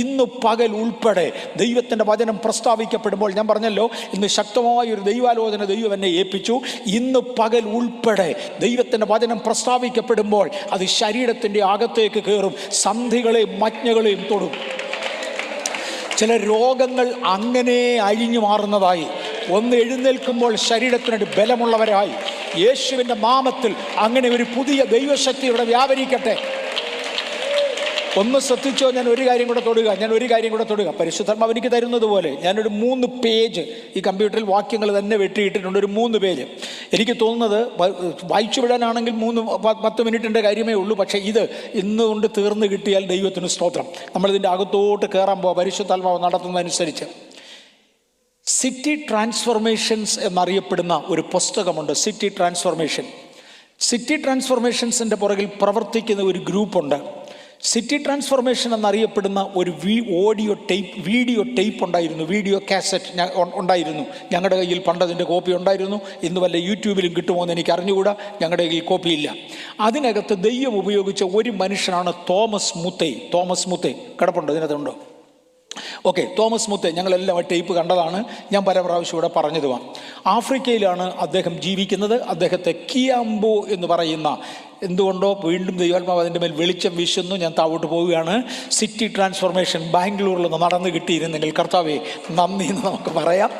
ഇന്ന് പകൽ ഉൾപ്പെടെ ദൈവത്തിൻ്റെ വചനം പ്രസ്താവിക്കപ്പെടുമ്പോൾ, ഞാൻ പറഞ്ഞല്ലോ ഇന്ന് ശക്തമായൊരു ദൈവാലോചന ദൈവം എന്നെ ഏൽപ്പിച്ചു. ഇന്ന് പകൽ ഉൾപ്പെടെ ദൈവത്തിൻ്റെ വചനം പ്രസ്താവിക്കപ്പെടുമ്പോൾ അത് ശരീരത്തിൻ്റെ അകത്തേക്ക് കയറും, സന്ധികളെയും മജ്ഞകളെയും തൊടും. ചില രോഗങ്ങൾ അങ്ങനെ അഴിഞ്ഞു മാറുന്നതായി, ഒന്ന് എഴുന്നേൽക്കുമ്പോൾ ശരീരത്തിനൊരു ബലമുള്ളവരായി, യേശുവിൻ്റെ നാമത്തിൽ അങ്ങനെ ഒരു പുതിയ ദൈവശക്തി ഇവിടെ വ്യാപരിക്കട്ടെ. ഒന്ന് ശ്രദ്ധിച്ചോ, ഞാൻ ഒരു കാര്യം കൂടെ തൊടുക. പരിശുദ്ധാത്മാവ് എനിക്ക് തരുന്നത് പോലെ ഞാനൊരു 3 പേജ് ഈ കമ്പ്യൂട്ടറിൽ വാക്യങ്ങൾ തന്നെ വെട്ടിയിട്ടിട്ടുണ്ട്. ഒരു 3 പേജ്. എനിക്ക് തോന്നുന്നത് വായിച്ചു വിടാനാണെങ്കിൽ 10 മിനിറ്റിൻ്റെ കാര്യമേ ഉള്ളൂ. പക്ഷേ ഇത് ഇന്നുകൊണ്ട് തീർന്നു കിട്ടിയാൽ ദൈവത്തിന് സ്തോത്രം. നമ്മളിതിൻ്റെ അകത്തോട്ട് കയറാൻ പോവാം പരിശുദ്ധാത്മാവ് നടത്തുന്നതനുസരിച്ച്. സിറ്റി ട്രാൻസ്ഫോർമേഷൻസ് എന്നറിയപ്പെടുന്ന ഒരു പുസ്തകമുണ്ട്. സിറ്റി ട്രാൻസ്ഫോർമേഷൻസിൻ്റെ പുറകിൽ പ്രവർത്തിക്കുന്ന ഒരു ഗ്രൂപ്പുണ്ട്. സിറ്റി ട്രാൻസ്ഫോർമേഷൻ എന്നറിയപ്പെടുന്ന ഒരു വീഡിയോ ടേപ്പ് ഉണ്ടായിരുന്നു, വീഡിയോ കാസറ്റ് ഉണ്ടായിരുന്നു. ഞങ്ങളുടെ കയ്യിൽ പണ്ടതിൻ്റെ കോപ്പി ഉണ്ടായിരുന്നു. ഇന്ന് വല്ല യൂട്യൂബിലും കിട്ടുമോ എന്ന് എനിക്ക് അറിഞ്ഞുകൂടാ. ഞങ്ങളുടെ കയ്യിൽ കോപ്പിയില്ല. അതിനകത്ത് ദൈവം ഉപയോഗിച്ച ഒരു മനുഷ്യനാണ് തോമസ് മുത്തേ. കിടപ്പുണ്ടോ? ഇതിനകത്തുണ്ടോ? ഓക്കെ, തോമസ് മുത്തേ. ഞങ്ങളെല്ലാം ആ ടേപ്പ് കണ്ടതാണ്. ഞാൻ പല പ്രാവശ്യം ഇവിടെ പറഞ്ഞതുമാണ്. ആഫ്രിക്കയിലാണ് അദ്ദേഹം ജീവിക്കുന്നത്. അദ്ദേഹത്തെ കിയാംബോ എന്ന് പറയുന്ന, എന്തുകൊണ്ടോ വീണ്ടും ദൈവാത്മാവ് അതിൻ്റെ മേൽ വെളിച്ചം വീശുന്നു. ഞാൻ താവോട്ട് പോവുകയാണ്. സിറ്റി ട്രാൻസ്ഫോർമേഷൻ ബാംഗ്ലൂരിൽ നിന്ന് നടന്നു കിട്ടിയിരുന്നെങ്കിൽ കർത്താവേ നന്ദി എന്ന് നമുക്ക് പറയാം.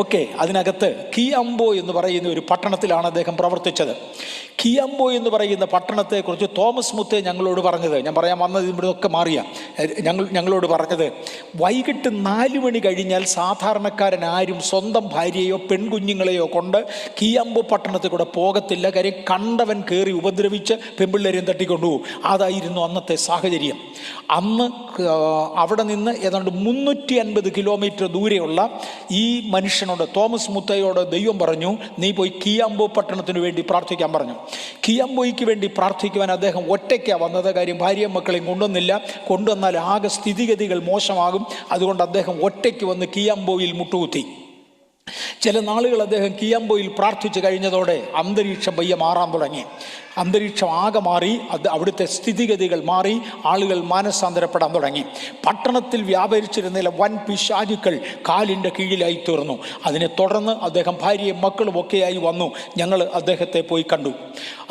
ഓക്കെ, അതിനകത്ത് കിയാംബോ എന്ന് പറയുന്ന ഒരു പട്ടണത്തിലാണ് അദ്ദേഹം പ്രവർത്തിച്ചത്. കിയാംബോ എന്ന് പറയുന്ന പട്ടണത്തെക്കുറിച്ച് തോമസ് മുത്തേ ഞങ്ങളോട് പറഞ്ഞത്, ഞാൻ പറയാൻ വന്നത് ഇവിടെയൊക്കെ മാറിയ, ഞങ്ങളോട് പറഞ്ഞത്, വൈകിട്ട് 4 മണി കഴിഞ്ഞാൽ സാധാരണക്കാരൻ ആരും സ്വന്തം ഭാര്യയോ പെൺകുഞ്ഞുങ്ങളെയോ കൊണ്ട് കിയാംബോ പട്ടണത്തിൽ കൂടെ പോകത്തില്ല. കാര്യം കണ്ടവൻ കയറി ഉപദ്രവിച്ച് പെൺപിള്ളേരെയും തട്ടിക്കൊണ്ടുപോകും. അതായിരുന്നു അന്നത്തെ സാഹചര്യം. അന്ന് അവിടെ നിന്ന് ഏതാണ്ട് 350 കിലോമീറ്റർ ദൂരെയുള്ള ഈ മനുഷ്യനോട്, തോമസ് മുത്തയോട് ദൈവം പറഞ്ഞു, നീ പോയി കിയാംബോ പട്ടണത്തിന് വേണ്ടി പ്രാർത്ഥിക്കാൻ പറഞ്ഞു. കിയാംബോയ്ക്ക് വേണ്ടി പ്രാർത്ഥിക്കുവാൻ അദ്ദേഹം ഒറ്റയ്ക്കാണ് വന്നത്. കാര്യം ഭാര്യയും മക്കളെയും കൊണ്ടുവന്നാൽ ആകെ സ്ഥിതിഗതികൾ മോശമാകും. അതുകൊണ്ട് അദ്ദേഹം ഒറ്റയ്ക്ക് വന്ന് കിയാംബോയിൽ മുട്ടുകുത്തി. ചില നാളുകൾ അദ്ദേഹം കിയാംബോയിൽ പ്രാർത്ഥിച്ചു കഴിഞ്ഞതോടെ അന്തരീക്ഷം പയ്യെ മാറാൻ തുടങ്ങി. അന്തരീക്ഷം ആകെ മാറി. അവിടുത്തെ സ്ഥിതിഗതികൾ മാറി. ആളുകൾ മാനസാന്തരപ്പെടാൻ തുടങ്ങി. പട്ടണത്തിൽ വ്യാപരിച്ചിരുന്ന വൻ പിശാചുക്കൾ കാലിൻ്റെ കീഴിലായി തീർന്നു. അതിനെ തുടർന്ന് അദ്ദേഹം ഭാര്യയും മക്കളും ഒക്കെയായി വന്നു. ഞങ്ങൾ അദ്ദേഹത്തെ പോയി കണ്ടു.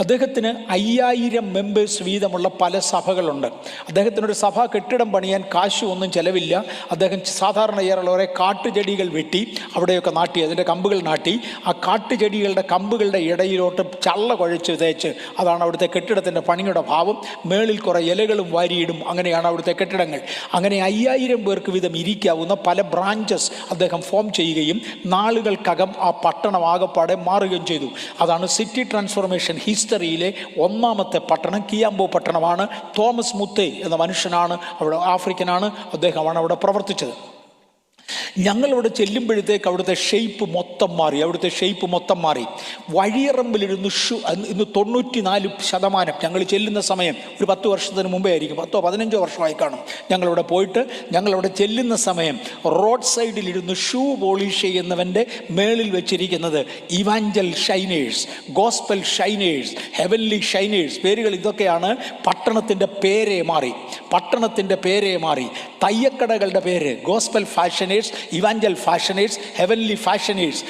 അദ്ദേഹത്തിന് 5000 മെമ്പേഴ്സ് വീതമുള്ള പല സഭകളുണ്ട്. അദ്ദേഹത്തിനൊരു സഭാ കെട്ടിടം പണിയാൻ കാശ് ഒന്നും ചെലവില്ല. അദ്ദേഹം സാധാരണ ഏറെ കാട്ടുചെടികൾ വെട്ടി അവിടെയൊക്കെ നാട്ടി, അതിൻ്റെ കമ്പുകൾ നാട്ടി. ആ കാട്ടുചെടികളുടെ കമ്പുകളുടെ ഇടയിലോട്ട് ചള്ള കുഴച്ച് തേച്ച്, അതാണ് അവിടുത്തെ കെട്ടിടത്തിൻ്റെ പണിയുടെ ഭാവം. മേളിൽ കുറേ ഇലകളും വാരിയിടും. അങ്ങനെയാണ് അവിടുത്തെ കെട്ടിടങ്ങൾ. അങ്ങനെ 5000 പേർക്ക് വീതം ഇരിക്കാവുന്ന പല ബ്രാഞ്ചസ് അദ്ദേഹം ഫോം ചെയ്യുകയും നാളുകൾക്കകം ആ പട്ടണം ആകപ്പാടെ മാറുകയും ചെയ്തു. അതാണ് സിറ്റി ട്രാൻസ്ഫോർമേഷൻ ഹിസ്റ്ററിയിലെ ഒന്നാമത്തെ പട്ടണം. കിയാംബോ പട്ടണമാണ്. തോമസ് മുത്തേ എന്ന മനുഷ്യനാണ് അവിടെ, ആഫ്രിക്കനാണ്. അദ്ദേഹമാണ് അവിടെ പ്രവർത്തിച്ചത്. ഞങ്ങളവിടെ ചെല്ലുമ്പോഴത്തേക്ക് അവിടുത്തെ ഷേപ്പ് മൊത്തം മാറി. വഴിയറമ്പിലിരുന്ന് ഇന്ന് 94% ഞങ്ങൾ ചെല്ലുന്ന സമയം ഒരു 10 വർഷത്തിന് മുമ്പേ ആയിരിക്കും, 10-15 വർഷമായി കാണും ഞങ്ങളിവിടെ പോയിട്ട്. ഞങ്ങളവിടെ ചെല്ലുന്ന സമയം റോഡ് സൈഡിലിരുന്ന് ഷൂ പോളിഷ് ചെയ്യുന്നവൻ്റെ മേളിൽ വെച്ചിരിക്കുന്നത് ഇവാഞ്ചൽ ഷൈനേഴ്സ്, ഗോസ്പൽ ഷൈനേഴ്സ്, ഹെവൻലി ഷൈനേഴ്സ് പേരുകൾ. ഇതൊക്കെയാണ്. പട്ടണത്തിൻ്റെ പേരേ മാറി. തയ്യക്കടകളുടെ പേര് ഗോസ്പൽ ഫാഷനേഴ്സ്, ഇവാഞ്ചൽ ഫാഷനേഴ്സ്, ഹെവൻലി ഫാഷനേഴ്സ്.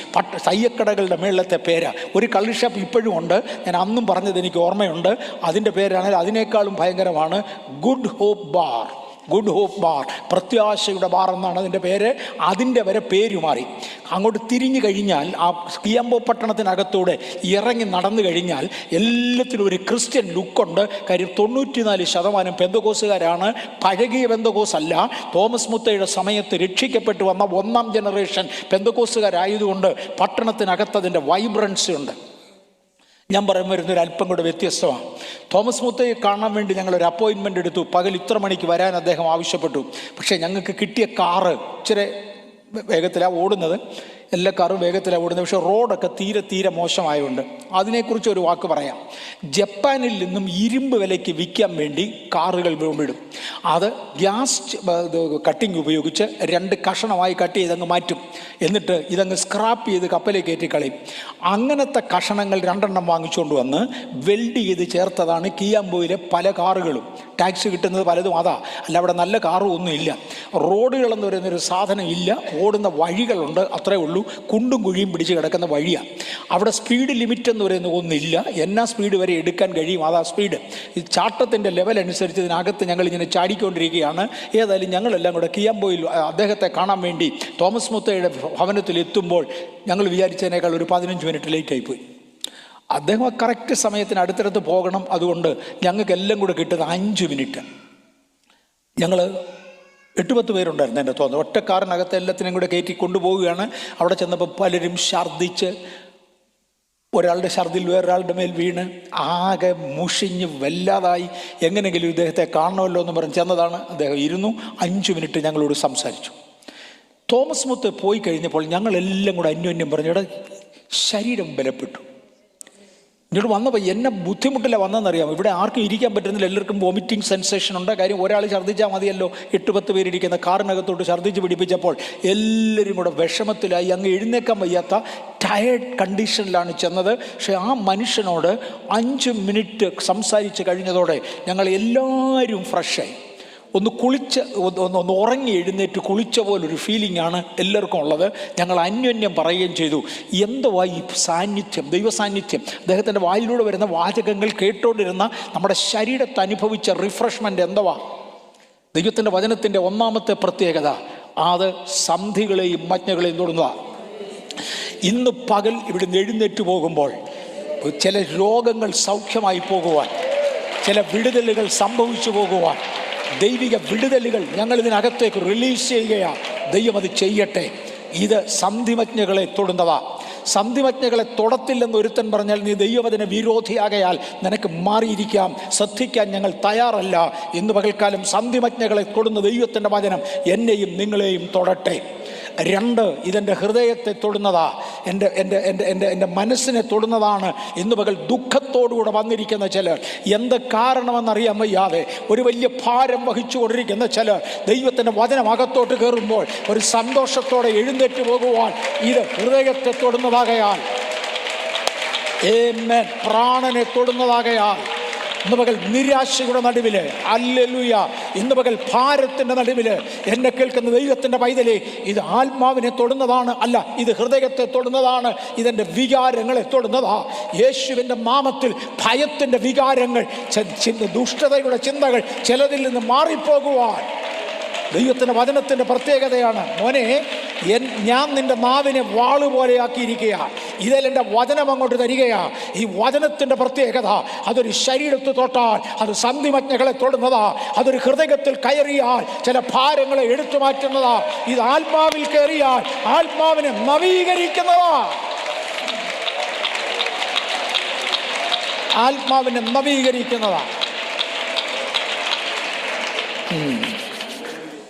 തയ്യക്കടകളുടെ മേളത്തെ പേര്. ഒരു കള്ളി ഷാപ്പ് ഇപ്പോഴും ഉണ്ട്. ഞാൻ അന്നും പറഞ്ഞത് എനിക്ക് ഓർമ്മയുണ്ട്. അതിൻ്റെ പേരാണെങ്കിൽ അതിനേക്കാളും ഭയങ്കരമാണ് ഗുഡ് ഹോപ്പ് ബാർ, പ്രത്യാശയുടെ ബാർ എന്നാണ് അതിൻ്റെ പേര്. അതിൻ്റെ വരെ പേര് മാറി. അങ്ങോട്ട് തിരിഞ്ഞു കഴിഞ്ഞാൽ ആ കിയാംബോ പട്ടണത്തിനകത്തൂടെ ഇറങ്ങി നടന്നു കഴിഞ്ഞാൽ എല്ലാത്തിനും ഒരു ക്രിസ്ത്യൻ ലുക്കുണ്ട്. കാര്യം 94% പെന്തക്കോസുകാരാണ്. പഴകിയ പെന്തക്കോസ് അല്ല. തോമസ് മുത്തയുടെ സമയത്ത് രക്ഷിക്കപ്പെട്ടു വന്ന 1ാം ജനറേഷൻ പെന്തക്കോസുകാരായതുകൊണ്ട് പട്ടണത്തിനകത്ത് അതിൻ്റെ വൈബ്രൻസി ഉണ്ട്. ഞാൻ വരുന്നൊരു അല്പം കൂടെ വ്യത്യസ്തമാണ്. തോമസ് മുത്തയെ കാണാൻ വേണ്ടി ഞങ്ങളൊരു അപ്പോയിൻമെൻ്റ് എടുത്തു. പകൽ ഇത്ര മണിക്ക് വരാൻ അദ്ദേഹം ആവശ്യപ്പെട്ടു. പക്ഷേ ഞങ്ങൾക്ക് കിട്ടിയ കാറ് ഇച്ചിരി വേഗത്തിലാണ് ഓടുന്നത്. എല്ലാ കാറും വേഗത്തിലാണ് ഓടുന്നത്. പക്ഷേ റോഡൊക്കെ തീരെ മോശമായതുകൊണ്ട് അതിനെക്കുറിച്ച് ഒരു വാക്ക് പറയാം. ജപ്പാനിൽ നിന്നും ഇരുമ്പ് വിലയ്ക്ക് വിൽക്കാൻ വേണ്ടി കാറുകൾ വിടും. അത് ഗ്യാസ് കട്ടിങ് ഉപയോഗിച്ച് 2 കഷണമായി കട്ട് ചെയ്തങ്ങ് മാറ്റും. എന്നിട്ട് ഇതങ്ങ് സ്ക്രാപ്പ് ചെയ്ത് കപ്പലിൽ കയറ്റിക്കളയും. അങ്ങനത്തെ കഷണങ്ങൾ 2 വാങ്ങിച്ചുകൊണ്ട് വന്ന് വെൽഡ് ചെയ്ത് ചേർത്തതാണ് കിയാംബോയിലെ പല കാറുകളും. ടാക്സ് കിട്ടുന്നത് പലതും അതാ. അല്ല അവിടെ നല്ല കാറും ഒന്നും ഇല്ല. റോഡുകളെന്ന് പറയുന്നൊരു സാധനം ഇല്ല. ഓടുന്ന വഴികളുണ്ട്, അത്രേ ഉള്ളൂ. കുണ്ടും കുഴിയും പിടിച്ച് കിടക്കുന്ന വഴിയാണ്. അവിടെ സ്പീഡ് ലിമിറ്റ് എന്ന് പറയുന്ന ഒന്നില്ല. എന്നാ സ്പീഡ് വരെ എടുക്കാൻ കഴിയും, അതാ സ്പീഡ്. ഈ ചാട്ടത്തിൻ്റെ ലെവൽ അനുസരിച്ച് ഇതിനകത്ത് ഞങ്ങളിങ്ങനെ ചാടിക്കൊണ്ടിരിക്കുകയാണ്. ഏതായാലും ഞങ്ങളെല്ലാം കൂടെ കിയാംബോയിൽ അദ്ദേഹത്തെ കാണാൻ വേണ്ടി തോമസ് മുത്തയുടെ ഭവനത്തിൽ എത്തുമ്പോൾ ഞങ്ങൾ വിചാരിച്ചതിനേക്കാൾ ഒരു 15 മിനിറ്റ് ലേറ്റായിപ്പോയി. അദ്ദേഹം കറക്റ്റ് സമയത്തിന് അടുത്തടുത്ത് പോകണം. അതുകൊണ്ട് ഞങ്ങൾക്കെല്ലാം കൂടെ കിട്ടുന്നത് 5 മിനിറ്റ്. ഞങ്ങൾ 8-10 പേരുണ്ടായിരുന്നു എൻ്റെ തോന്നുന്നു. ഒറ്റക്കാരനകത്ത് എല്ലാത്തിനും കൂടെ കയറ്റി കൊണ്ടുപോവുകയാണ്. അവിടെ ചെന്നപ്പോൾ പലരും ഛർദ്ദിച്ച്, ഒരാളുടെ ഛർദ്ദിൽ വേറൊരാളുടെ മേൽ വീണ് ആകെ മുഷിഞ്ഞ് വല്ലാതായി. എങ്ങനെയെങ്കിലും ഇദ്ദേഹത്തെ കാണണമല്ലോ എന്ന് പറഞ്ഞ് ചെന്നതാണ്. അദ്ദേഹം ഇരുന്നു. 5 മിനിറ്റ് ഞങ്ങളോട് സംസാരിച്ചു. തോമസ് മുത്ത് പോയി കഴിഞ്ഞപ്പോൾ ഞങ്ങളെല്ലാം കൂടെ അന്യോന്യം പറഞ്ഞു, ശരീരം ബലപ്പെട്ടു. ഇങ്ങോട്ട് വന്നപ്പോൾ എന്നെ ബുദ്ധിമുട്ടില്ല വന്നതെന്നറിയാം. ഇവിടെ ആർക്കും ഇരിക്കാൻ പറ്റുന്നില്ല, എല്ലാവർക്കും വോമിറ്റിംഗ് സെൻസേഷൻ ഉണ്ട്. കാര്യം ഒരാൾ ഛർദ്ദിച്ചാൽ മതിയല്ലോ, 8-10 പേരിരിക്കുന്ന കാറിനകത്തോട്ട് ഛർദ്ദിച്ച് പിടിപ്പിച്ചപ്പോൾ എല്ലാവരും കൂടെ വിഷമത്തിലായി. അങ്ങ് എഴുന്നേക്കാൻ വയ്യാത്ത ടയേർഡ് കണ്ടീഷനിലാണ് ചെന്നത്. പക്ഷേ ആ മനുഷ്യനോട് 5 മിനിറ്റ് സംസാരിച്ച് കഴിഞ്ഞതോടെ ഞങ്ങൾ എല്ലാവരും ഫ്രഷായി. ഒന്ന് കുളിച്ച് ഒന്ന് ഉറങ്ങി എഴുന്നേറ്റ് കുളിച്ച പോലൊരു ഫീലിംഗ് ആണ് എല്ലാവർക്കും ഉള്ളത്. ഞങ്ങൾ അന്യോന്യം പറയുകയും ചെയ്തു, എന്തുവാ ഈ സാന്നിധ്യം, ദൈവസാന്നിധ്യം. അദ്ദേഹത്തിൻ്റെ വായിലൂടെ വരുന്ന വാചകങ്ങൾ കേട്ടുകൊണ്ടിരുന്ന നമ്മുടെ ശരീരത്തെ അനുഭവിച്ച റിഫ്രഷ്മെൻ്റ് എന്തുവാ? ദൈവത്തിൻ്റെ വചനത്തിൻ്റെ ഒന്നാമത്തെ പ്രത്യേകത അത് സന്ധികളെയും മജ്ഞകളെയും തൊടുന്നതാണ്. ഇന്ന് പകൽ ഇവിടുന്ന് എഴുന്നേറ്റ് പോകുമ്പോൾ ചില രോഗങ്ങൾ സൗഖ്യമായി പോകുവാൻ, ചില വിടുതലുകൾ സംഭവിച്ചു പോകുവാൻ, ദൈവിക വിടുതലുകൾ ഞങ്ങൾ ഇതിനകത്തേക്ക് റിലീസ് ചെയ്യുകയാണ്. ദൈവം അത് ചെയ്യട്ടെ. ഇത് സന്ധിമജ്ഞകളെ തൊടുന്നതാ. സന്ധിമജ്ഞകളെ തൊടത്തില്ലെന്ന് ഒരുത്തൻ പറഞ്ഞാൽ നീ ദൈവവചന വിരോധിയാകയാൽ നിനക്ക് മാറിയിരിക്കാം. ശ്രദ്ധിക്കാൻ ഞങ്ങൾ തയ്യാറല്ല. ഇന്ന് പകൽക്കാലം സന്ധിമജ്ഞകളെ തൊടുന്ന ദൈവത്തിൻ്റെ വചനം എന്നെയും നിങ്ങളെയും തൊടട്ടെ. 2, ഇതെൻ്റെ ഹൃദയത്തെ തൊടുന്നതാ, എൻ്റെ മനസ്സിനെ തൊടുന്നതാണ്. ഇന്ന് പകൽ ദുഃഖത്തോടുകൂടെ വന്നിരിക്കുന്ന ചിലർ, എന്ത് കാരണമെന്നറിയാൻ വയ്യാതെ ഒരു വലിയ ഭാരം വഹിച്ചു കൊണ്ടിരിക്കുന്ന ചിലർ, ദൈവത്തിൻ്റെ വചനം അകത്തോട്ട് കയറുമ്പോൾ ഒരു സന്തോഷത്തോടെ എഴുന്നേറ്റ് പോകുവാൻ ഇത് ഹൃദയത്തെ തൊടുന്നതാകയാൽ, ആമേൻ, പ്രാണനെ തൊടുന്നതാകയാൽ, ഇന്ന് പകൽ നിരാശയുടെ നടുവിൽ, ഹല്ലേലൂയ, ഇന്ന് പകൽ ഭാരത്തിൻ്റെ നടുവിൽ എന്നെ കേൾക്കുന്ന ദൈവത്തിൻ്റെ പൈതലേ, ഇത് ആത്മാവിനെ തൊടുന്നതാണ്, അല്ല ഇത് ഹൃദയത്തെ തൊടുന്നതാണ്, ഇതെൻ്റെ വികാരങ്ങളെ തൊടുന്നതാ. യേശുവിൻ്റെ നാമത്തിൽ ഭയത്തിൻ്റെ വികാരങ്ങൾ, ദുഷ്ടതയുടെ ചിന്തകൾ ചിലതിൽ നിന്ന് മാറിപ്പോകുവാൻ ദൈവത്തിൻ്റെ വചനത്തിൻ്റെ പ്രത്യേകതയാണ്. മോനെ, ഞാൻ നിൻ്റെ നാവിനെ വാളുപോലെ ആക്കിയിരിക്കുക. ഇതിൽ എൻ്റെ വചനം അങ്ങോട്ട് തരികയാ. ഈ വചനത്തിൻ്റെ പ്രത്യേകത അതൊരു ശരീരത്ത് തൊട്ടാൽ അത് സന്ധിമജ്ഞകളെ തൊടുന്നതാ. അതൊരു ഹൃദയത്തിൽ കയറിയാൽ ചില ഭാരങ്ങളെ എടുത്തു മാറ്റുന്നതാ. ഇത് ആത്മാവിൽ കയറിയാൽ ആത്മാവിനെ നവീകരിക്കുന്നതാ. ആത്മാവിനെ നവീകരിക്കുന്നതാ.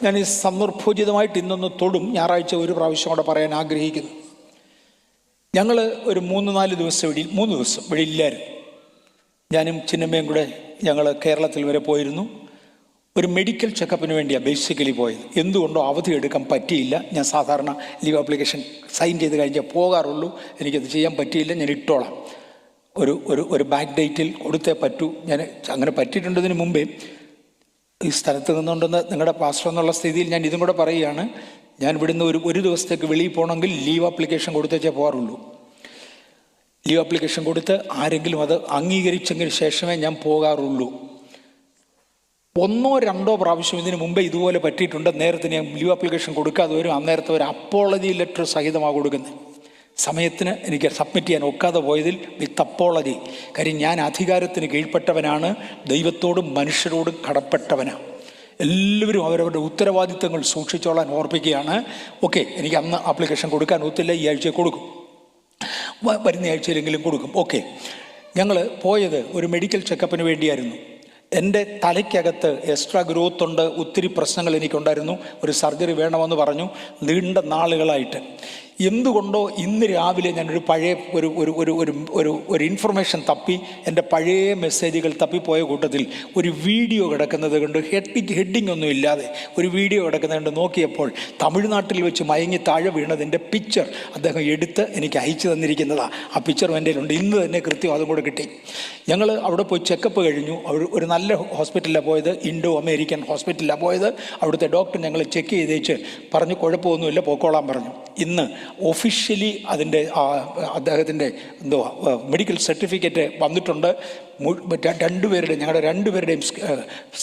ഞാൻ ഈ സന്ദർഭോചിതമായിട്ട് ഇന്നൊന്ന് തൊടും. ഞായറാഴ്ച ഒരു പ്രാവശ്യം കൂടെ പറയാൻ ആഗ്രഹിക്കുന്നു. ഞങ്ങൾ ഒരു 3-4 ദിവസം 3 ദിവസം ഇവിടെ ഇല്ലായിരുന്നു. ഞാനും ചിന്നമ്മയും കൂടെ ഞങ്ങൾ കേരളത്തിൽ വരെ പോയിരുന്നു. ഒരു മെഡിക്കൽ ചെക്കപ്പിന് വേണ്ടിയാണ് ബേസിക്കലി പോയത്. എന്തുകൊണ്ടോ അവധി എടുക്കാൻ പറ്റിയില്ല. ഞാൻ സാധാരണ ലീവ് ആപ്ലിക്കേഷൻ സൈൻ ചെയ്ത് കഴിഞ്ഞാൽ പോകാറുള്ളൂ. എനിക്കത് ചെയ്യാൻ പറ്റിയില്ല. ഞാൻ ഇട്ടോളാം, ഒരു ബാക്ക് ഡേറ്റിൽ കൊടുത്തേ പറ്റൂ. ഞാൻ അങ്ങനെ പറ്റിയിട്ടുണ്ടതിന് മുമ്പേ ഈ സ്ഥലത്ത് നിന്നുകൊണ്ടെന്ന് നിങ്ങളുടെ പാസ്റ്റർ എന്നുള്ള സ്ഥിതിയിൽ ഞാൻ ഇതും കൂടെ പറയുകയാണ്. ഞാൻ ഇവിടുന്ന് ഒരു ദിവസത്തേക്ക് വെളിയിൽ പോകണമെങ്കിൽ ലീവ് ആപ്ലിക്കേഷൻ കൊടുത്തേച്ചേ പോകാറുള്ളൂ. ലീവ് ആപ്ലിക്കേഷൻ കൊടുത്ത് ആരെങ്കിലും അത് അംഗീകരിച്ചെങ്കിൽ ശേഷമേ ഞാൻ പോകാറുള്ളൂ. 1-2 പ്രാവശ്യം ഇതിന് മുമ്പേ ഇതുപോലെ പറ്റിയിട്ടുണ്ട്. നേരത്തെ ഞാൻ ലീവ് ആപ്ലിക്കേഷൻ കൊടുക്കാതെ വരും. അന്നേരത്തെ ഒരു അപ്പോളജി ലെറ്റർ സഹിതമാണ് കൊടുക്കുന്നത്. സമയത്തിന് എനിക്ക് സബ്മിറ്റ് ചെയ്യാൻ ഒക്കാതെ പോയതിൽ വിത്ത് അപ്പോളജി. കാര്യം ഞാൻ അധികാരത്തിന് കീഴ്പ്പെട്ടവനാണ്, ദൈവത്തോടും മനുഷ്യരോടും കടപ്പെട്ടവനാണ്. എല്ലാവരും അവരവരുടെ ഉത്തരവാദിത്തങ്ങൾ സൂക്ഷിച്ചോളാൻ ഓർപ്പിക്കുകയാണ്. ഓക്കെ, എനിക്ക് അന്ന് ആപ്ലിക്കേഷൻ കൊടുക്കാൻ ഒത്തില്ല, ഈ ആഴ്ച കൊടുക്കും, വരുന്ന ആഴ്ചയിലെങ്കിലും കൊടുക്കും. ഓക്കെ, ഞങ്ങൾ പോയത് ഒരു മെഡിക്കൽ ചെക്കപ്പിന് വേണ്ടിയായിരുന്നു. എൻ്റെ തലയ്ക്കകത്ത് എക്സ്ട്രാ ഗ്രോത്ത് ഉണ്ട്, ഒത്തിരി പ്രശ്നങ്ങൾ എനിക്കുണ്ടായിരുന്നു. ഒരു സർജറി വേണമെന്ന് പറഞ്ഞു നീണ്ട നാളുകളായിട്ട്. എന്തുകൊണ്ടോ ഇന്ന് രാവിലെ ഞാനൊരു പഴയ ഒരു ഇൻഫർമേഷൻ തപ്പി, എൻ്റെ പഴയ മെസ്സേജുകൾ തപ്പിപ്പോയ കൂട്ടത്തിൽ ഒരു വീഡിയോ കിടക്കുന്നത് കണ്ട്, ഹെഡിങ് ഒന്നും ഇല്ലാതെ ഒരു വീഡിയോ കിടക്കുന്നത് കണ്ട് നോക്കിയപ്പോൾ തമിഴ്നാട്ടിൽ വെച്ച് മയങ്ങി താഴെ വീണതിൻ്റെ പിക്ചർ അദ്ദേഹം എടുത്ത് എനിക്ക് അയച്ചു തന്നിരിക്കുന്നതാണ്. ആ പിക്ചർ എൻ്റെ ഉണ്ട്. ഇന്ന് തന്നെ കൃത്യം അതും കൂടെ കിട്ടി. ഞങ്ങൾ അവിടെ പോയി ചെക്കപ്പ് കഴിഞ്ഞു. ഒരു നല്ല ഹോസ്പിറ്റലിലാണ് പോയത്, ഇൻഡോ അമേരിക്കൻ ഹോസ്പിറ്റലിലാണ് പോയത്. അവിടുത്തെ ഡോക്ടർ ഞങ്ങൾ ചെക്ക് ചെയ്തേച്ച് പറഞ്ഞു കുഴപ്പമൊന്നുമില്ല, പോക്കോളാൻ പറഞ്ഞു. ഇന്ന് ഒഫീഷ്യലി അതിൻ്റെ അദ്ദേഹത്തിൻ്റെ മെഡിക്കൽ സർട്ടിഫിക്കറ്റ് വന്നിട്ടുണ്ട്. ഞങ്ങളുടെ രണ്ടുപേരുടെയും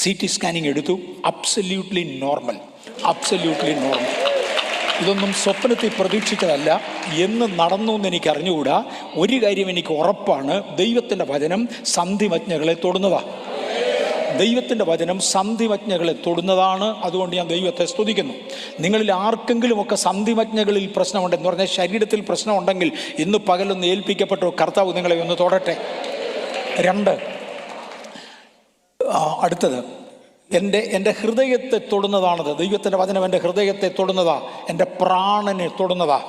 CT സ്കാനിങ് എടുത്തു. Absolutely normal. ഇതൊന്നും സ്വപ്നത്തിൽ പ്രതീക്ഷിച്ചതല്ല. എന്ന് നടന്നു എന്ന് എനിക്ക് അറിഞ്ഞുകൂടാ. ഒരു കാര്യം എനിക്ക് ഉറപ്പാണ്, ദൈവത്തിൻ്റെ വചനം സന്ധിമജ്ഞകളെ തൊടുന്നതാണ്. ദൈവത്തിൻ്റെ വചനം സന്ധിമജ്ഞകളെ തൊടുന്നതാണ്. അതുകൊണ്ട് ഞാൻ ദൈവത്തെ സ്തുതിക്കുന്നു. നിങ്ങളിൽ ആർക്കെങ്കിലുമൊക്കെ സന്ധിമജ്ഞകളിൽ പ്രശ്നമുണ്ടെന്ന് പറഞ്ഞാൽ, ശരീരത്തിൽ പ്രശ്നമുണ്ടെങ്കിൽ ഇന്ന് പകലൊന്ന് ഏൽപ്പിക്കപ്പെട്ടു, കർത്താവ് നിങ്ങളെ ഒന്ന് തൊടട്ടെ. 2, അടുത്തത് എൻ്റെ ഹൃദയത്തെ തൊടുന്നതാണത്. ദൈവത്തിൻ്റെ വചനം എൻ്റെ ഹൃദയത്തെ തൊടുന്നതാ, എൻ്റെ പ്രാണനെ തൊടുന്നതാ.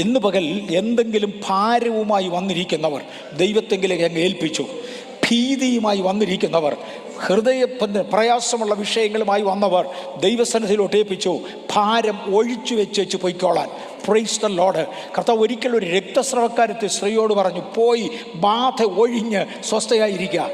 ഇന്ന് പകൽ എന്തെങ്കിലും ഭാരവുമായി വന്നിരിക്കുന്നവർ ദൈവത്തെങ്കിലേക്ക് അങ്ങ് ഏൽപ്പിച്ചു. ഭീതിയുമായി വന്നിരിക്കുന്നവർ, ഹൃദയത്തിന് പ്രയാസമുള്ള വിഷയങ്ങളുമായി വന്നവർ ദൈവസന്നിധിയിലോട്ട് ഏൽപ്പിച്ചു. ഭാരം ഒഴിച്ചു വെച്ച് പൊയ്ക്കോളാൻ. Praise the Lord. കർത്താവ് ഒരിക്കലും ഒരു രക്തസ്രവക്കാരത്തെ സ്ത്രീയോട് പറഞ്ഞു, പോയി ബാധ ഒഴിഞ്ഞ് സ്വസ്ഥയായിരിക്കുക,